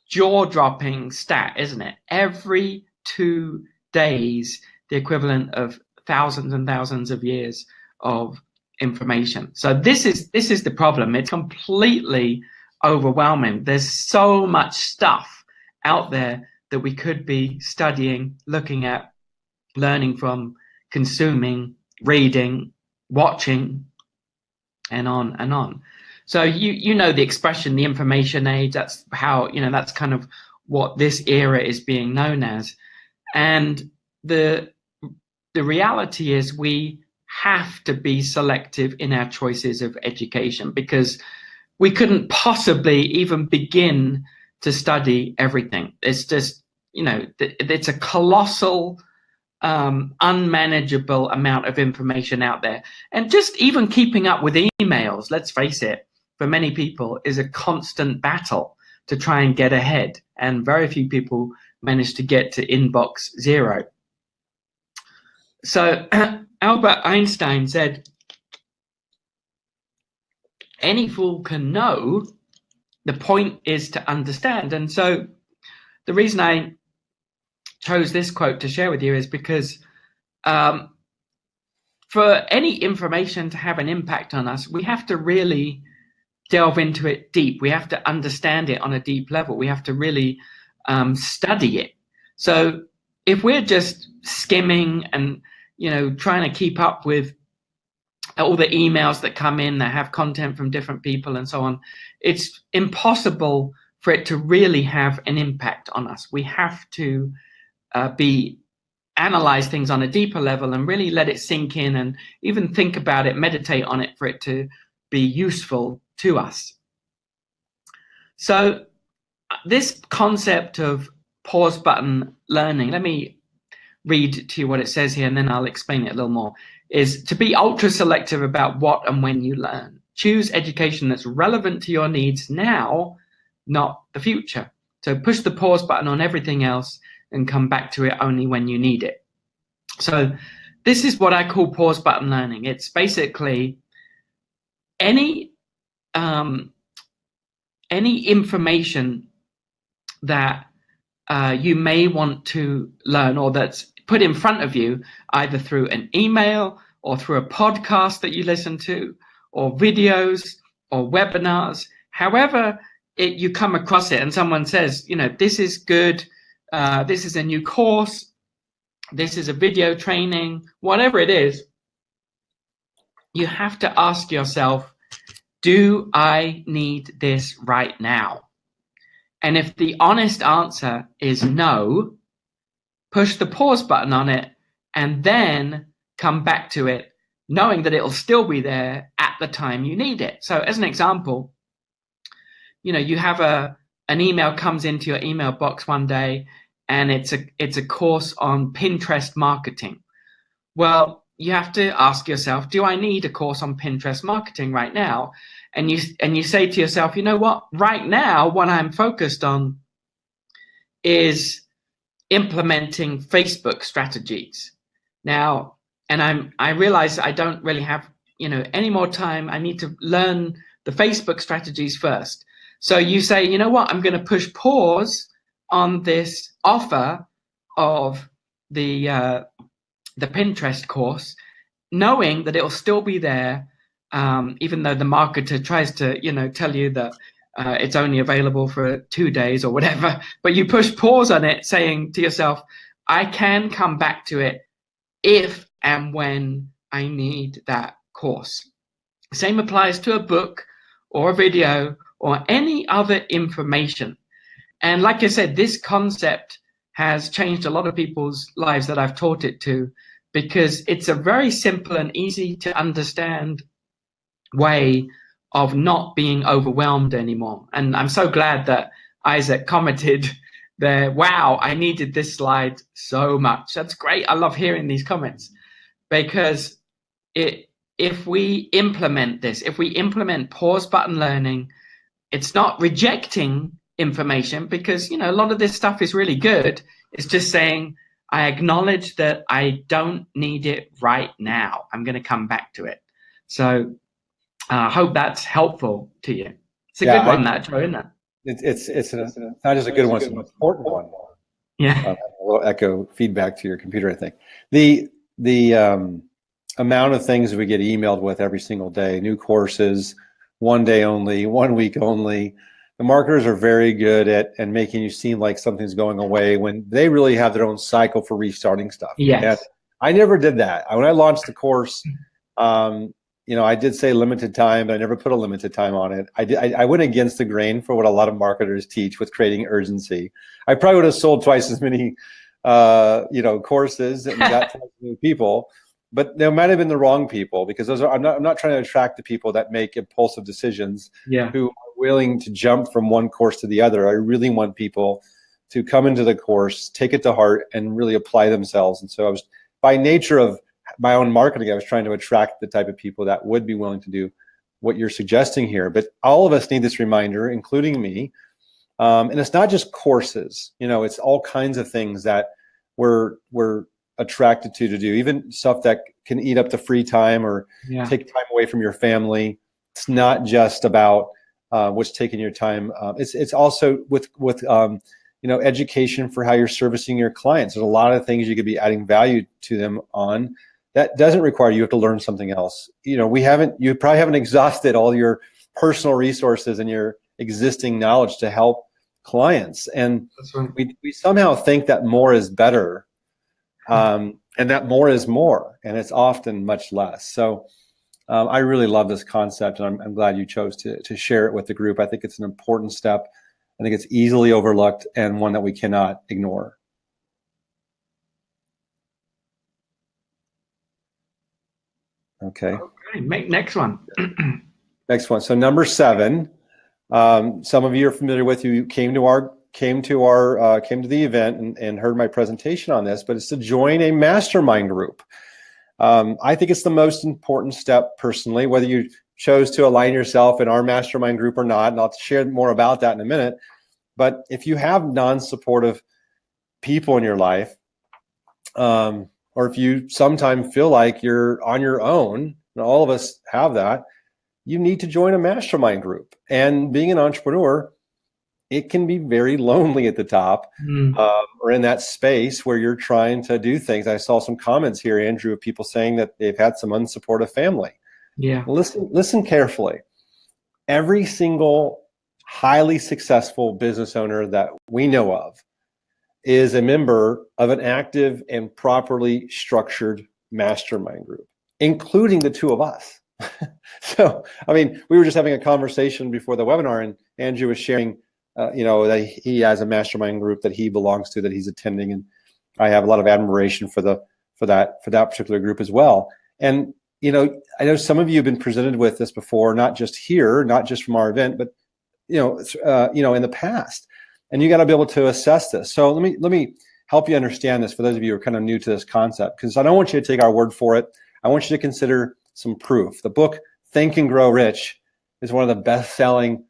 jaw-dropping stat, isn't it? Every 2 days, the equivalent of thousands and thousands of years of information. So this is the problem. It's completely overwhelming. There's so much stuff out there that we could be studying, looking at, learning from, consuming, reading, watching, and on and on. So you know the expression, the information age. That's how, that's kind of what this era is being known as. And the reality is we have to be selective in our choices of education, because we couldn't possibly even begin to study everything. It's just, it's a colossal, unmanageable amount of information out there. And just even keeping up with emails, let's face it, for many people is a constant battle to try and get ahead. And very few people manage to get to inbox 0. So Albert Einstein said, any fool can know, the point is to understand. And so the reason I chose this quote to share with you is because for any information to have an impact on us, we have to really delve into it deep. We have to understand it on a deep level. We have to really study it. So if we're just skimming and trying to keep up with all the emails that come in that have content from different people and so on, it's impossible for it to really have an impact on us. We have to analyze things on a deeper level and really let it sink in, and even think about it, meditate on it, for it to be useful to us. So this concept of pause button learning, let me read to you what it says here, and then I'll explain it a little more, is to be ultra selective about what and when you learn. Choose education that's relevant to your needs now, not the future. So push the pause button on everything else and come back to it only when you need it. So this is what I call pause button learning. It's basically any information that you may want to learn, or that's put in front of you, either through an email or through a podcast that you listen to, or videos or webinars, however you come across it, and someone says, this is good, this is a new course, this is a video training, whatever it is, you have to ask yourself, do I need this right now? And if the honest answer is no, push the pause button on it and then come back to it, knowing that it'll still be there at the time you need it. So as an example, you have an email comes into your email box one day, and it's a course on Pinterest marketing. Well, you have to ask yourself, do I need a course on Pinterest marketing right now? And you say to yourself, you know what? Right now, what I'm focused on is implementing Facebook strategies. Now, and I realize I don't really have, any more time. I need to learn the Facebook strategies first. So you say, you know what? I'm going to push pause on this offer of the Pinterest course, knowing that it'll still be there, even though the marketer tries to, tell you that it's only available for 2 days or whatever. But you push pause on it, saying to yourself, I can come back to it if and when I need that course. Same applies to a book or a video or any other information. And like I said, this concept has changed a lot of people's lives that I've taught it to, because it's a very simple and easy to understand way of not being overwhelmed anymore. And I'm so glad that Isaac commented there, wow, I needed this slide so much. That's great. I love hearing these comments, because if we implement this, if we implement pause button learning, it's not rejecting information, because, a lot of this stuff is really good. It's just saying, I acknowledge that I don't need it right now. I'm going to come back to it. So I hope that's helpful to you. It's a good one, that, Joe, isn't it? It's not just a good one, it's an important one. Yeah. A little echo feedback to your computer, I think. The amount of things we get emailed with every single day, new courses, 1 day only, 1 week only. The marketers are very good at making you seem like something's going away when they really have their own cycle for restarting stuff. Yes. And I never did that. When I launched the course, I did say limited time, but I never put a limited time on it. I went against the grain for what a lot of marketers teach with creating urgency. I probably would have sold twice as many, courses and got twice as many people. But they might have been the wrong people, because I'm not trying to attract the people that make impulsive decisions, who are willing to jump from one course to the other. I really want people to come into the course, take it to heart, and really apply themselves. And so I was, by nature of my own marketing, I was trying to attract the type of people that would be willing to do what you're suggesting here. But all of us need this reminder, including me. And it's not just courses, it's all kinds of things that we're attracted to do, even stuff that can eat up the free time or take time away from your family. It's not just about what's taking your time. It's also with education for how you're servicing your clients. There's a lot of things you could be adding value to them on that doesn't require you have to learn something else. You probably haven't exhausted all your personal resources and your existing knowledge to help clients. And That's right. we somehow think that more is better. And that more is more, and it's often much less. So I really love this concept, and I'm glad you chose to share it with the group. I think it's an important step. I think it's easily overlooked and one that we cannot ignore. Okay. Next one. Next one. So number 7, some of you are familiar with, who came to the event and heard my presentation on this, but it's to join a mastermind group. I think it's the most important step personally, whether you chose to align yourself in our mastermind group or not, and I'll share more about that in a minute. But if you have non-supportive people in your life, or if you sometimes feel like you're on your own, and all of us have that, you need to join a mastermind group. And being an entrepreneur, it can be very lonely at the top, or in that space where you're trying to do things. I saw some comments here, Andrew, of people saying that they've had some unsupportive family. Yeah. Listen carefully. Every single highly successful business owner that we know of is a member of an active and properly structured mastermind group, including the two of us. So, I mean, we were just having a conversation before the webinar, and Andrew was sharing, that he has a mastermind group that he belongs to, that he's attending, and I have a lot of admiration for that particular group as well. And I know some of you have been presented with this before, not just here, not just from our event, but in the past. And you got to be able to assess this. So let me help you understand this for those of you who are kind of new to this concept, because I don't want you to take our word for it. I want you to consider some proof. The book Think and Grow Rich is one of the best-selling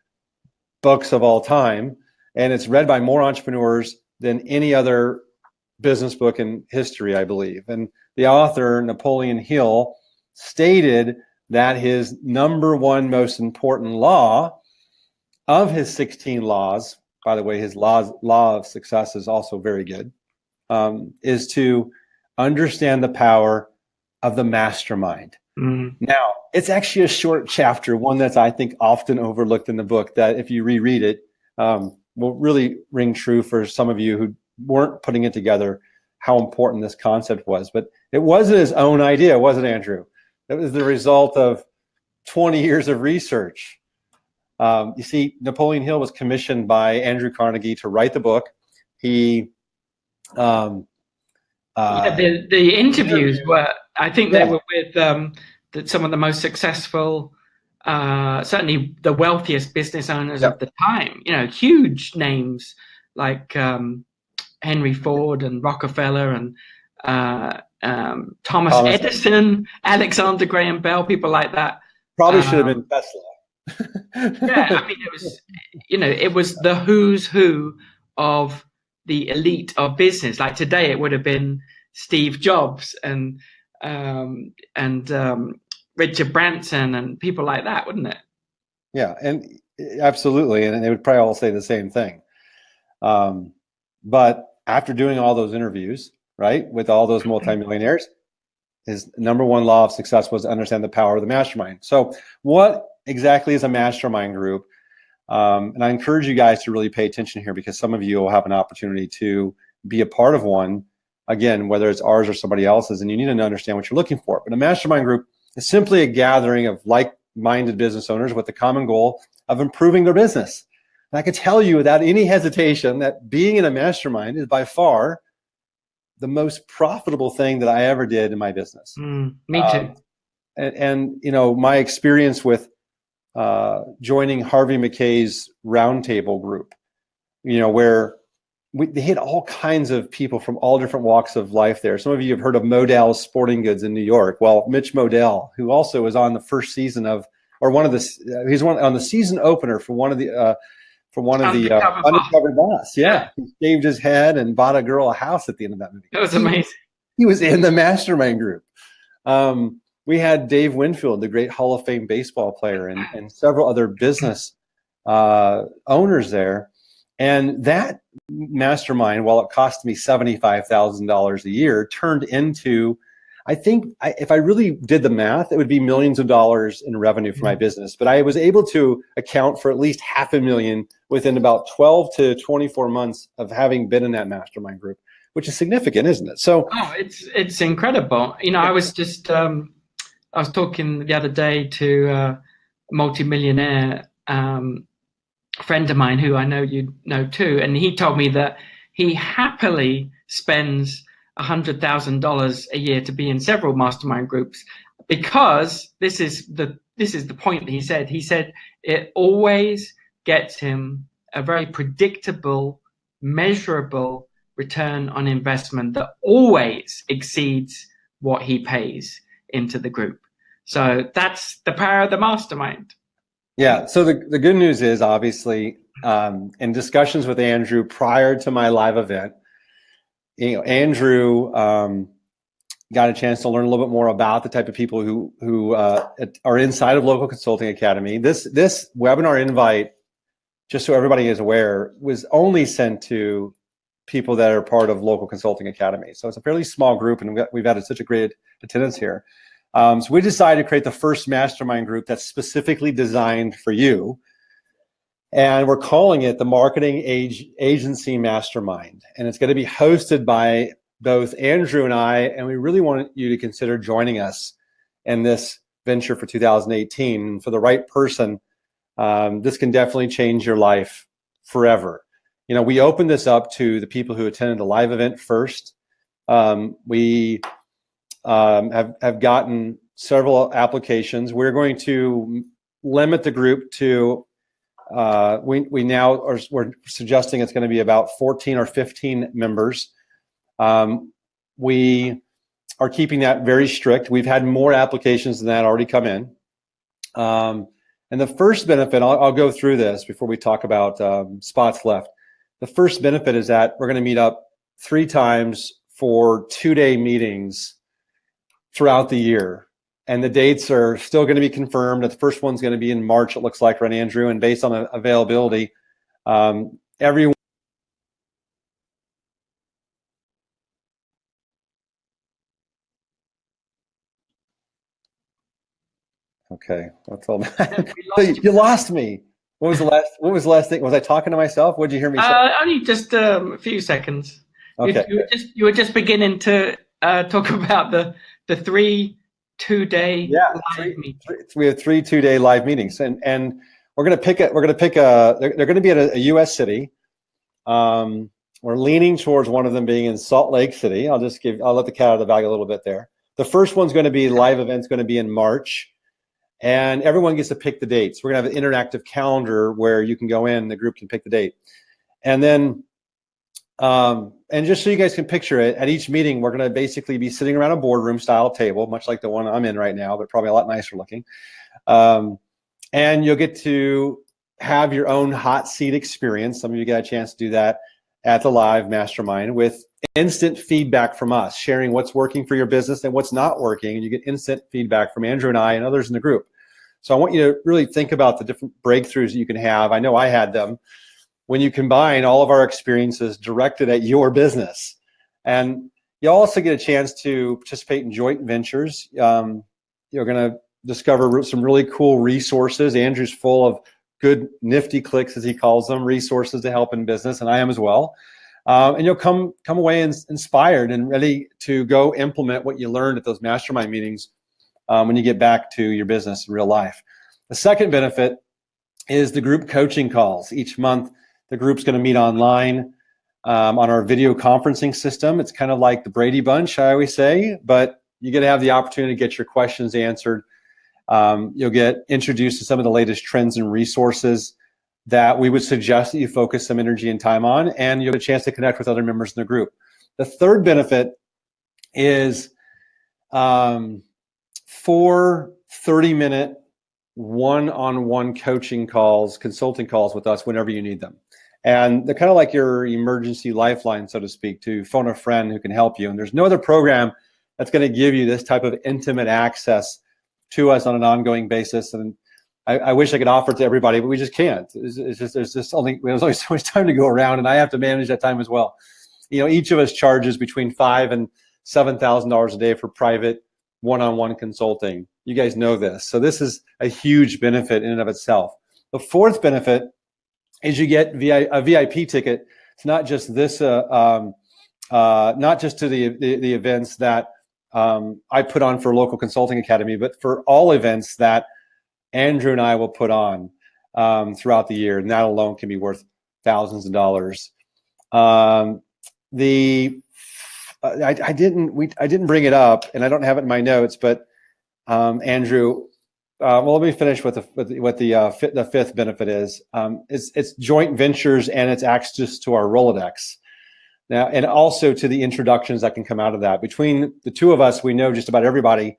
books of all time, and it's read by more entrepreneurs than any other business book in history, I believe. And the author, Napoleon Hill, stated that his number one most important law of his 16 laws, by the way, his law of success is also very good, is to understand the power of the mastermind. Now, it's actually a short chapter, one that's, I think, often overlooked in the book, that if you reread it, will really ring true for some of you who weren't putting it together, how important this concept was. But it wasn't his own idea, was it, Andrew? It was the result of 20 years of research. You see, Napoleon Hill was commissioned by Andrew Carnegie to write the book. He the interviews were, I think they were with some of the most successful, certainly the wealthiest business owners of the time. Huge names like Henry Ford and Rockefeller and Thomas Edison, Alexander Graham Bell, people like that. Probably should have been Tesla. Yeah, I mean, it was the who's who of the elite of business. Like today, it would have been Steve Jobs and Richard Branson and people like that, wouldn't it? Yeah, and absolutely, and they would probably all say the same thing. But after doing all those interviews, right, with all those multimillionaires, his number one law of success was to understand the power of the mastermind. So what exactly is a mastermind group? And I encourage you guys to really pay attention here, because some of you will have an opportunity to be a part of one, again, whether it's ours or somebody else's, and you need to understand what you're looking for. But a mastermind group is simply a gathering of like-minded business owners with the common goal of improving their business. And I can tell you without any hesitation that being in a mastermind is by far the most profitable thing that I ever did in my business. Me too. And my experience with joining Harvey McKay's roundtable group, where they had all kinds of people from all different walks of life there. Some of you have heard of Modell's Sporting Goods in New York. Well, Mitch Modell, who also was on the first season of, or one of the, he's on the season opener for one of the Undercover Boss. Yeah. He shaved his head and bought a girl a house at the end of that movie. That was amazing. He was in the mastermind group. We had Dave Winfield, the great Hall of Fame baseball player, and several other business owners there. And that mastermind, while it cost me $75,000 a year, turned into, I think, if I really did the math, it would be millions of dollars in revenue for my business. But I was able to account for at least $500,000 within about 12 to 24 months of having been in that mastermind group, which is significant, isn't it? So, it's incredible. I was just I was talking the other day to a multimillionaire friend of mine who I know you know too, and he told me that he happily spends $100,000 a year to be in several mastermind groups, because this is the point that he said. He said it always gets him a very predictable, measurable return on investment that always exceeds what he pays into the group. So that's the power of the mastermind. Yeah. So the good news is, obviously, in discussions with Andrew prior to my live event, Andrew got a chance to learn a little bit more about the type of people who are inside of Local Consulting Academy. This webinar invite, just so everybody is aware, was only sent to people that are part of Local Consulting Academy. So it's a fairly small group, and we've had such a great attendance here. So we decided to create the first mastermind group that's specifically designed for you. And we're calling it the Marketing Agency Mastermind. And it's going to be hosted by both Andrew and I. And we really want you to consider joining us in this venture for 2018. For the right person, this can definitely change your life forever. We opened this up to the people who attended the live event first. We have gotten several applications. We're going to limit the group to, we're suggesting it's going to be about 14 or 15 members. We are keeping that very strict. We've had more applications than that already come in. And the first benefit, I'll go through this before we talk about spots left. The first benefit is that we're going to meet up 3 times for 2-day meetings throughout the year. And the dates are still going to be confirmed. The first one's going to be in March, it looks like, right, Andrew? And based on availability, everyone. Okay, that's all. You lost me. What was the last thing? Was I talking to myself? What did you hear me say? Only just a few seconds. Okay. You were just beginning to talk about the 3 2-day live meetings. We have 3 2-day live meetings, and we're going to pick they're going to be at a U.S. city. We're leaning towards one of them being in Salt Lake City. I'll let the cat out of the bag a little bit there. The first one's going to be live event's going to be in March. And everyone gets to pick the dates. We're going to have an interactive calendar where you can go in, the group can pick the date. And then, and just so you guys can picture it, at each meeting, we're going to basically be sitting around a boardroom style table, much like the one I'm in right now, but probably a lot nicer looking. And you'll get to have your own hot seat experience. Some of you get a chance to do that at the live mastermind with instant feedback from us, sharing what's working for your business and what's not working. And you get instant feedback from Andrew and I and others in the group. So I want you to really think about the different breakthroughs that you can have. I know I had them when you combine all of our experiences directed at your business. And you also get a chance to participate in joint ventures. You're going to discover some really cool resources. Andrew's full of good nifty clicks, as he calls them, resources to help in business, and I am as well. And you'll come away inspired and ready to go implement what you learned at those mastermind meetings when you get back to your business in real life. The second benefit is the group coaching calls. Each month, the group's going to meet online on our video conferencing system. It's kind of like the Brady Bunch, I always say, but you get to have the opportunity to get your questions answered. You'll get introduced to some of the latest trends and resources that we would suggest that you focus some energy and time on, and you'll get a chance to connect with other members in the group. The third benefit is 4 30-minute one-on-one coaching calls, consulting calls with us whenever you need them. And they're kind of like your emergency lifeline, so to speak, to phone a friend who can help you. And there's no other program that's going to give you this type of intimate access to us on an ongoing basis. And I wish I could offer it to everybody, but we just can't. There's only so much time to go around, and I have to manage that time as well. Each of us charges between $5,000 and $7,000 a day for private one-on-one consulting. You guys know this. So this is a huge benefit in and of itself. The fourth benefit is you get a VIP ticket. It's not just this, not just to the events that I put on for Local Consulting Academy, but for all events that Andrew and I will put on throughout the year, and that alone can be worth thousands of dollars. I didn't bring it up, and I don't have it in my notes, but Andrew, well, let me finish with the fifth benefit is. It's joint ventures and it's access to our Rolodex. Now, and also to the introductions that can come out of that. Between the two of us, we know just about everybody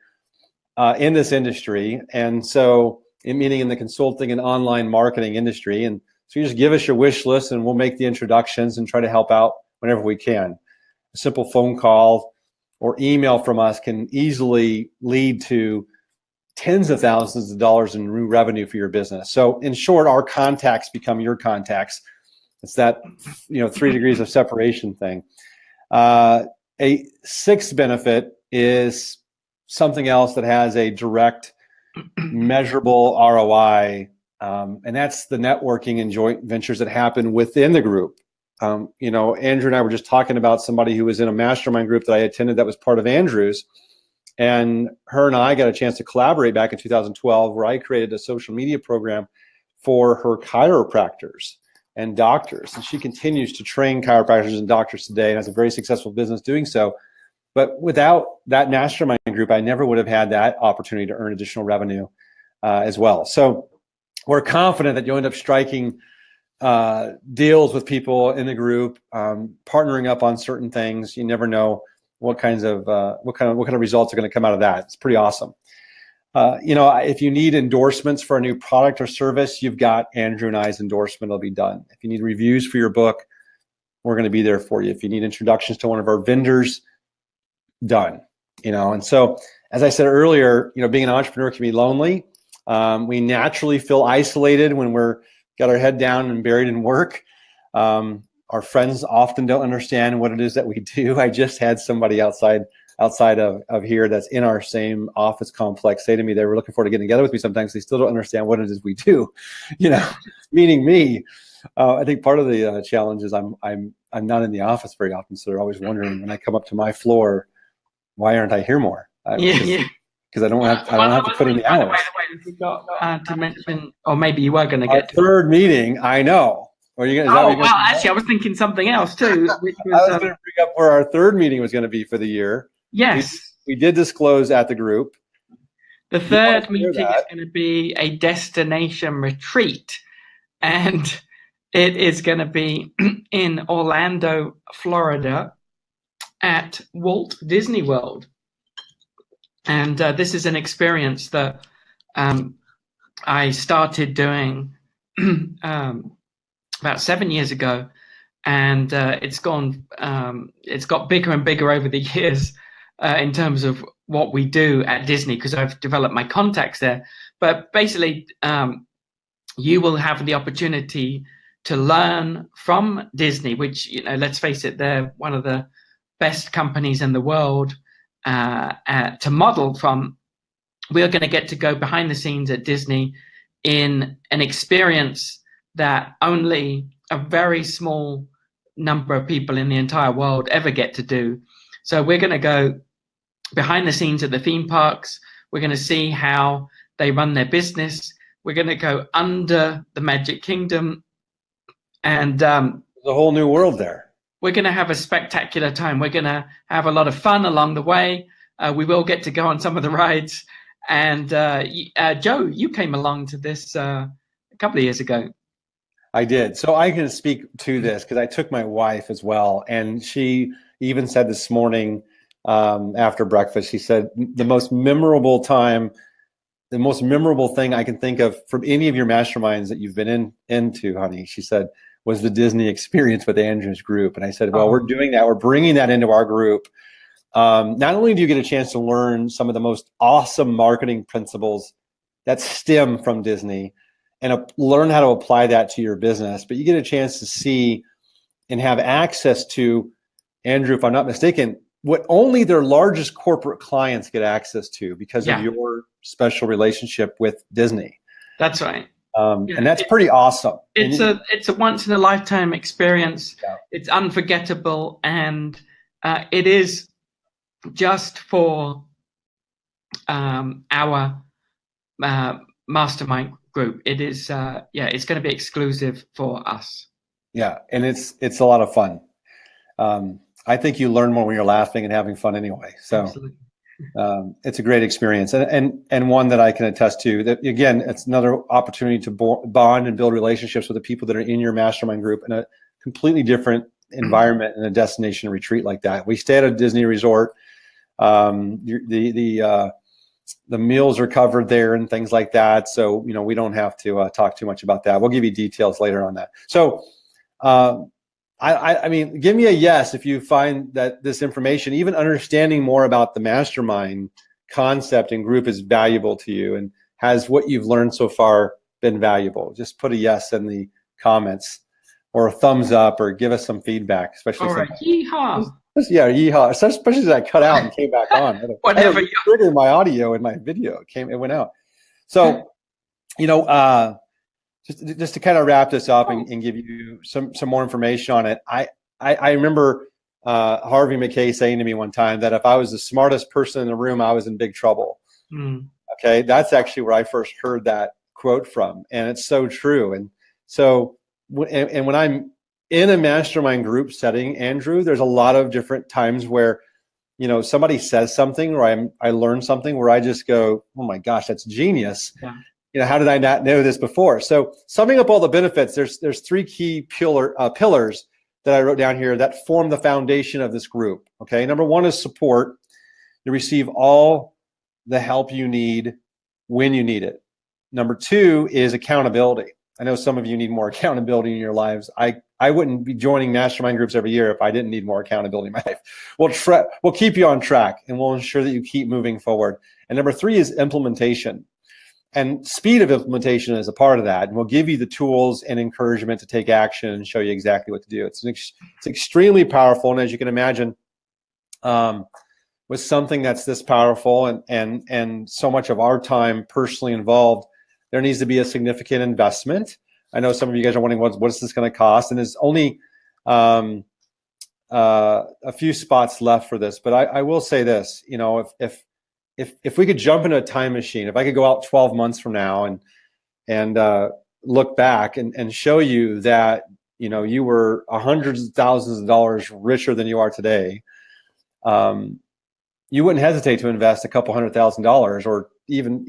in this industry, and so meaning in the consulting and online marketing industry. And so you just give us your wish list, and we'll make the introductions and try to help out whenever we can. A simple phone call or email from us can easily lead to tens of thousands of dollars in new revenue for your business. So in short, our contacts become your contacts. It's that 3 degrees of separation thing. A sixth benefit is something else that has a direct, measurable ROI, and that's the networking and joint ventures that happen within the group. Andrew and I were just talking about somebody who was in a mastermind group that I attended that was part of Andrew's, And her and I got a chance to collaborate back in 2012, where I created a social media program for her chiropractors and doctors. And she continues to train chiropractors and doctors today and has a very successful business doing so. But without that mastermind group, I never would have had that opportunity to earn additional revenue as well. So we're confident that you'll end up striking deals with people in the group, partnering up on certain things. You never know what kind of results are going to come out of that. It's pretty awesome. If you need endorsements for a new product or service, you've got Andrew and I's endorsement. It'll be done. If you need reviews for your book, we're going to be there for you. If you need introductions to one of our vendors, done. And so, as I said earlier, being an entrepreneur can be lonely. We naturally feel isolated when we're got our head down and buried in work. Our friends often don't understand what it is that we do. I just had somebody outside of here that's in our same office complex say to me they were looking forward to getting together with me. Sometimes they still don't understand what it is we do, meaning me. I think part of the challenge is I'm not in the office very often, so they're always wondering when I come up to my floor, why aren't I here more? Because I don't have to put in the hours. By the way, we forgot to mention, or maybe you were going to get our third meeting. I know. Actually, I was thinking something else too. Which was, I was going to bring up where our third meeting was going to be for the year. Yes. We did disclose at the group. The third meeting is going to be a destination retreat, and it is going to be in Orlando, Florida, at Walt Disney World. And this is an experience that I started doing about 7 years ago, and it's got bigger and bigger over the years in terms of what we do at Disney, because I've developed my contacts there. But basically, you will have the opportunity to learn from Disney, which, let's face it, they're one of the best companies in the world to model from. We're going to get to go behind the scenes at Disney in an experience that only a very small number of people in the entire world ever get to do. So we're going to go behind the scenes at the theme parks. We're going to see how they run their business. We're going to go under the Magic Kingdom, and there's a whole new world there. We're going to have a spectacular time. We're going to have a lot of fun along the way. We will get to go on some of the rides. And Joe, you came along to this a couple of years ago. I did. So I can speak to this because I took my wife as well. And she even said this morning after breakfast, she said, the most memorable thing I can think of from any of your masterminds that you've been into, honey, she said, was the Disney experience with Andrew's group. And I said, well, we're doing that. We're bringing that into our group. Not only do you get a chance to learn some of the most awesome marketing principles that stem from Disney and learn how to apply that to your business, but you get a chance to see and have access to, Andrew, if I'm not mistaken, what only their largest corporate clients get access to because of your special relationship with Disney. That's right. And that's pretty awesome. It's a once in a lifetime experience. Yeah. It's unforgettable, and it is just for our mastermind group. It is it's going to be exclusive for us. Yeah, and it's a lot of fun. I think you learn more when you're laughing and having fun anyway. So it's a great experience, and one that I can attest to. That again, it's another opportunity to bond and build relationships with the people that are in your mastermind group in a completely different environment in a destination retreat like that. We stay at a Disney resort. The meals are covered there and things like that. So we don't have to talk too much about that. We'll give you details later on that. So. I mean, give me a yes if you find that this information, even understanding more about the mastermind concept and group, is valuable to you, and has what you've learned so far been valuable. Just put a yes in the comments, or a thumbs up, or give us some feedback. Especially, all right, yeehaw. Yeah, yeehaw. Especially as I cut out and came back on. Whatever. I triggered my audio and my video. It went out. So, Just to kind of wrap this up and give you some more information on it. I remember Harvey McKay saying to me one time that if I was the smartest person in the room, I was in big trouble. Okay, that's actually where I first heard that quote from, and it's so true. And so, and when I'm in a mastermind group setting, Andrew, there's a lot of different times where, you know, somebody says something or I learn something where I just go, oh my gosh, that's genius. Yeah. You know, how did I not know this before? So summing up all the benefits, there's three key pillars that I wrote down here that form the foundation of this group. Okay, number one is support. You receive all the help you need when you need it. Number two is accountability. I know some of you need more accountability in your lives. I wouldn't be joining mastermind groups every year if I didn't need more accountability in my life. We'll keep you on track and we'll ensure that you keep moving forward. And number three is implementation. And speed of implementation is a part of that. And we'll give you the tools and encouragement to take action and show you exactly what to do. It's extremely powerful. And as you can imagine, with something that's this powerful and so much of our time personally involved, there needs to be a significant investment. I know some of you guys are wondering what is this going to cost, and there's only a few spots left for this. But I will say this: you know, if we could jump into a time machine, if I could go out 12 months from now and look back and show you that, you know, you were hundreds of thousands of dollars richer than you are today, you wouldn't hesitate to invest a couple $100,000, or even,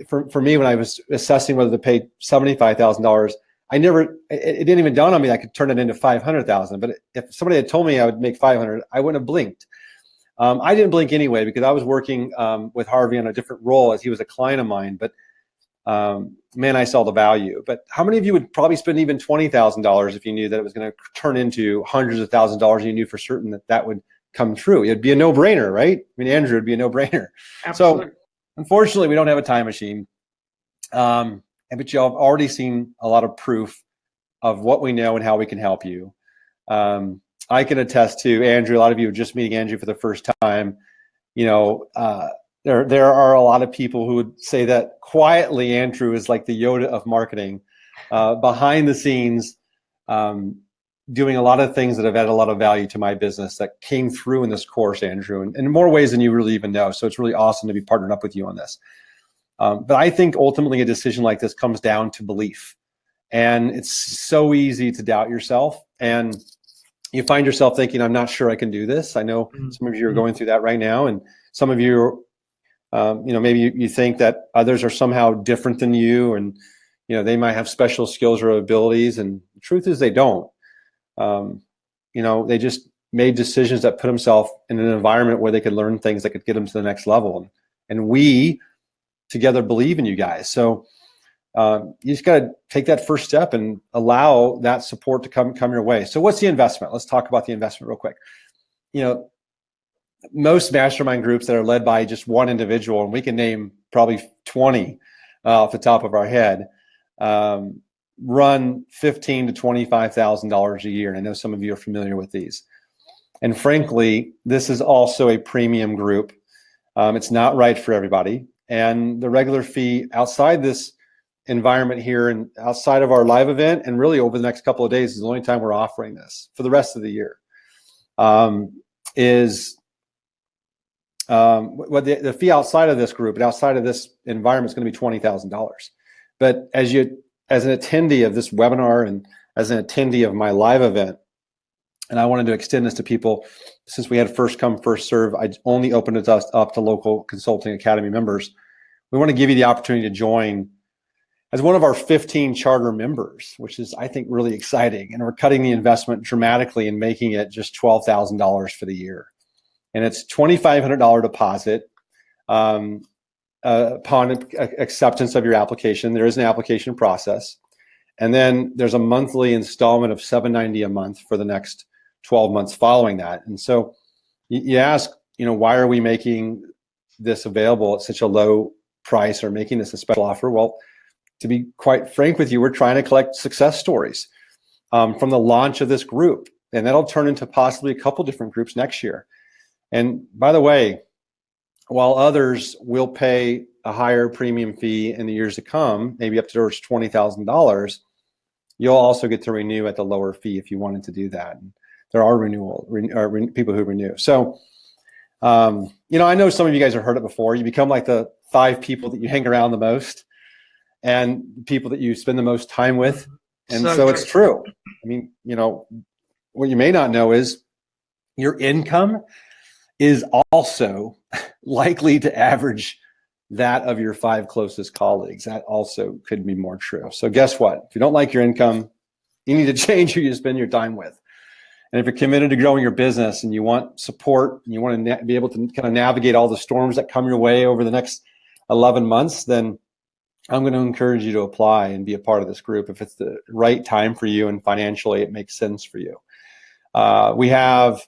for me, when I was assessing whether to pay $75,000, it didn't even dawn on me I could turn it into 500,000. But if somebody had told me I would make 500, I wouldn't have blinked. I didn't blink anyway because I was working with Harvey on a different role as he was a client of mine. But man, I saw the value. But how many of you would probably spend even $20,000 if you knew that it was going to turn into hundreds of thousands of dollars and you knew for certain that that would come true? It'd be a no-brainer, right? I mean, Andrew, it'd be a no-brainer. Absolutely. So unfortunately, we don't have a time machine. But you all have already seen a lot of proof of what we know and how we can help you. I can attest to, Andrew, a lot of you are just meeting Andrew for the first time. You know, there are a lot of people who would say that quietly Andrew is like the Yoda of marketing, behind the scenes, doing a lot of things that have added a lot of value to my business that came through in this course, Andrew, and in more ways than you really even know. So it's really awesome to be partnered up with you on this. But I think ultimately a decision like this comes down to belief. And it's so easy to doubt yourself. And you find yourself thinking, I'm not sure I can do this. I know some of you are going through that right now. And some of you, maybe you think that others are somehow different than you. And, they might have special skills or abilities. And the truth is they don't. They just made decisions that put themselves in an environment where they could learn things that could get them to the next level. And we together believe in you guys. So you just got to take that first step and allow that support to come your way. So what's the investment? Let's talk about the investment real quick. Most mastermind groups that are led by just one individual, and we can name probably 20 off the top of our head, run $15,000 to $25,000 a year. And I know some of you are familiar with these. And frankly, this is also a premium group. It's not right for everybody. And the regular fee outside this environment here and outside of our live event, and really over the next couple of days is the only time we're offering this for the rest of the year, is the fee outside of this group and outside of this environment is going to be $20,000. But as an attendee of this webinar and as an attendee of my live event, and I wanted to extend this to people, since we had first come, first serve, I only opened it up to local Consulting Academy members. We want to give you the opportunity to join as one of our 15 charter members, which is, I think, really exciting. And we're cutting the investment dramatically and making it just $12,000 for the year. And it's $2,500 deposit upon acceptance of your application. There is an application process. And then there's a monthly installment of $790 a month for the next 12 months following that. And so you ask, why are we making this available at such a low price or making this a special offer? Well, to be quite frank with you, we're trying to collect success stories from the launch of this group. And that'll turn into possibly a couple different groups next year. And by the way, while others will pay a higher premium fee in the years to come, maybe up to $20,000, you'll also get to renew at the lower fee if you wanted to do that. And there are people who renew. So, I know some of you guys have heard it before. You become like the 5 people that you hang around the most and people that you spend the most time with. And so it's true. I mean, what you may not know is your income is also likely to average that of your 5 closest colleagues. That also could be more true. So guess what? If you don't like your income, you need to change who you spend your time with. And if you're committed to growing your business and you want support and you want to be able to kind of navigate all the storms that come your way over the next 11 months, then I'm going to encourage you to apply and be a part of this group if it's the right time for you and financially it makes sense for you. We have,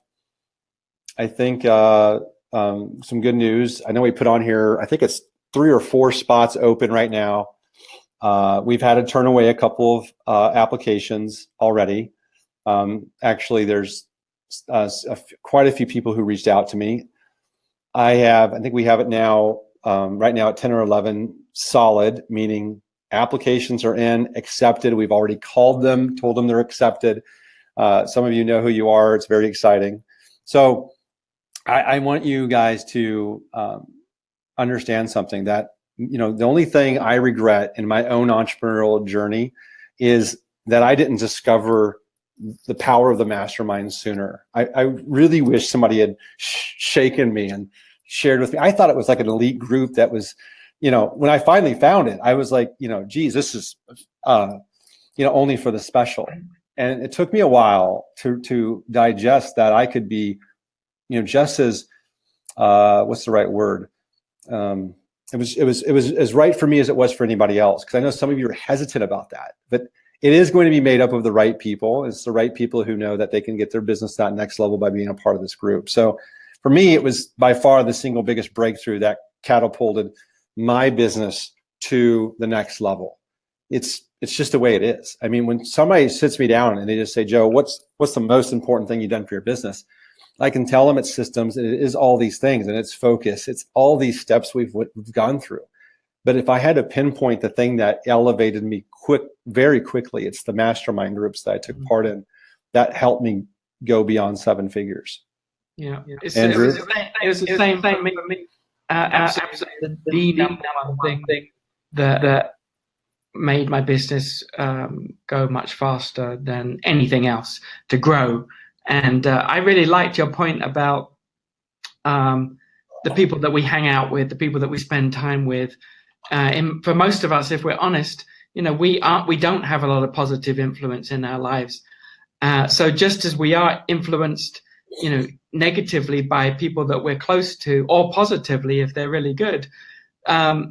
I think, some good news. I know we put on here, I think it's 3 or 4 spots open right now. We've had to turn away a couple of applications already. Actually, there's quite a few people who reached out to me. I think we have it now, right now at 10 or 11 solid, meaning applications are in, accepted. We've already called them, told them they're accepted. Some of you know who you are. It's very exciting. So I want you guys to understand something that, the only thing I regret in my own entrepreneurial journey is that I didn't discover the power of the mastermind sooner. I really wish somebody had shaken me and shared with me. I thought it was like an elite group that was, when I finally found it, I was like, geez, this is, only for the special. And it took me a while to digest that I could be, just as, what's the right word? It was as right for me as it was for anybody else. Because I know some of you are hesitant about that, but it is going to be made up of the right people. It's the right people who know that they can get their business to that next level by being a part of this group. So for me, it was by far the single biggest breakthrough that catapulted my business to the next level. It's just the way it is. I mean, when somebody sits me down and they just say, Joe, what's the most important thing you've done for your business? I can tell them it's systems, and it is all these things, and it's focus. It's all these steps we've gone through. But if I had to pinpoint the thing that elevated me very quickly, it's the mastermind groups that I took part in that helped me go beyond 7 figures. Yeah, Andrew? It was the same thing for me. Absolutely, the number one thing that made my business go much faster than anything else to grow. And I really liked your point about the people that we hang out with, the people that we spend time with. For most of us, if we're honest, we don't have a lot of positive influence in our lives. So just as we are influenced, negatively by people that we're close to, or positively if they're really good, like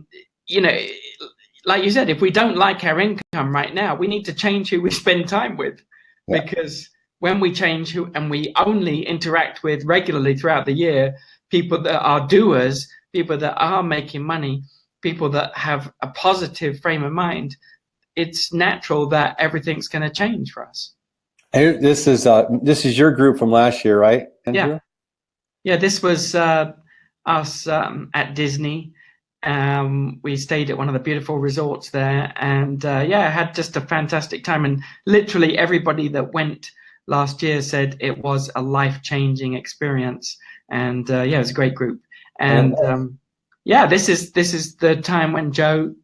you said, if we don't like our income right now, we need to change who we spend time with. Yeah. Because when we change who, and we only interact with regularly throughout the year, people that are doers, people that are making money, people that have a positive frame of mind, it's natural that everything's going to change for us. This is your group from last year, right, Andrew? Yeah. This was us at Disney. We stayed at one of the beautiful resorts there, and I had just a fantastic time. And literally everybody that went last year said it was a life-changing experience. And it was a great group. And this is the time when Joe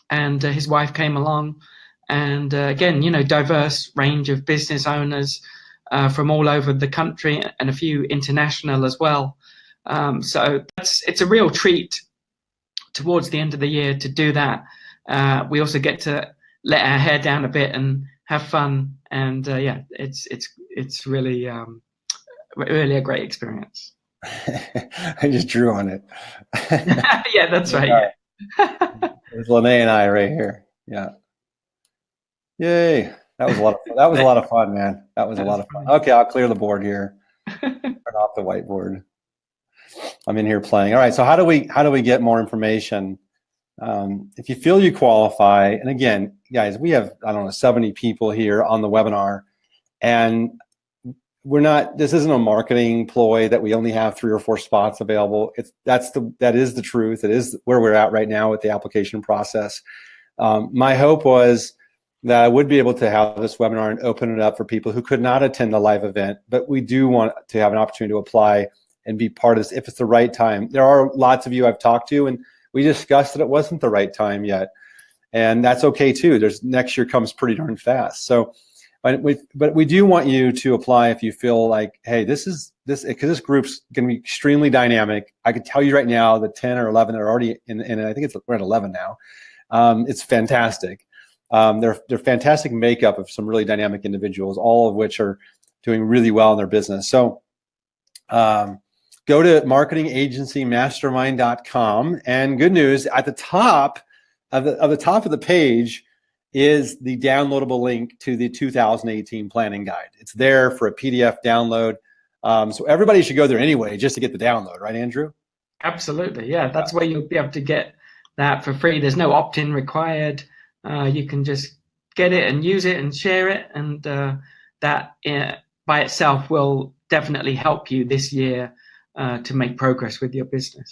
and his wife came along, and again, diverse range of business owners from all over the country, and a few international as well. So it's a real treat towards the end of the year to do that. We also get to let our hair down a bit and have fun, and it's really really a great experience. I just drew on it. Yeah, that's right. There's Lene and I right here. Yeah. Yay. That was a lot of fun. That was a lot of fun, man. That was a lot of fun. Okay, I'll clear the board here. Turn off the whiteboard. I'm in here playing. All right. So how do we get more information? If you feel you qualify, and again, guys, we have, 70 people here on the webinar, and this isn't a marketing ploy that we only have 3 or 4 spots available. That is the truth. It is where we're at right now with the application process. My hope was that I would be able to have this webinar and open it up for people who could not attend the live event, but we do want to have an opportunity to apply and be part of this if it's the right time. There are lots of you I've talked to, and we discussed that it wasn't the right time yet. And that's okay too. Next year comes pretty darn fast. So, but we do want you to apply if you feel like, hey, because this group's going to be extremely dynamic. I can tell you right now, the 10 or 11 that are already in it, I think we're at 11 now. It's fantastic. They're fantastic makeup of some really dynamic individuals, all of which are doing really well in their business. So go to marketingagencymastermind.com, and good news, at the top of the page is the downloadable link to the 2018 planning guide. It's there for a PDF download. So everybody should go there anyway, just to get the download, right, Andrew? Absolutely, yeah. That's where you'll be able to get that for free. There's no opt-in required. You can just get it and use it and share it, and that by itself will definitely help you this year to make progress with your business.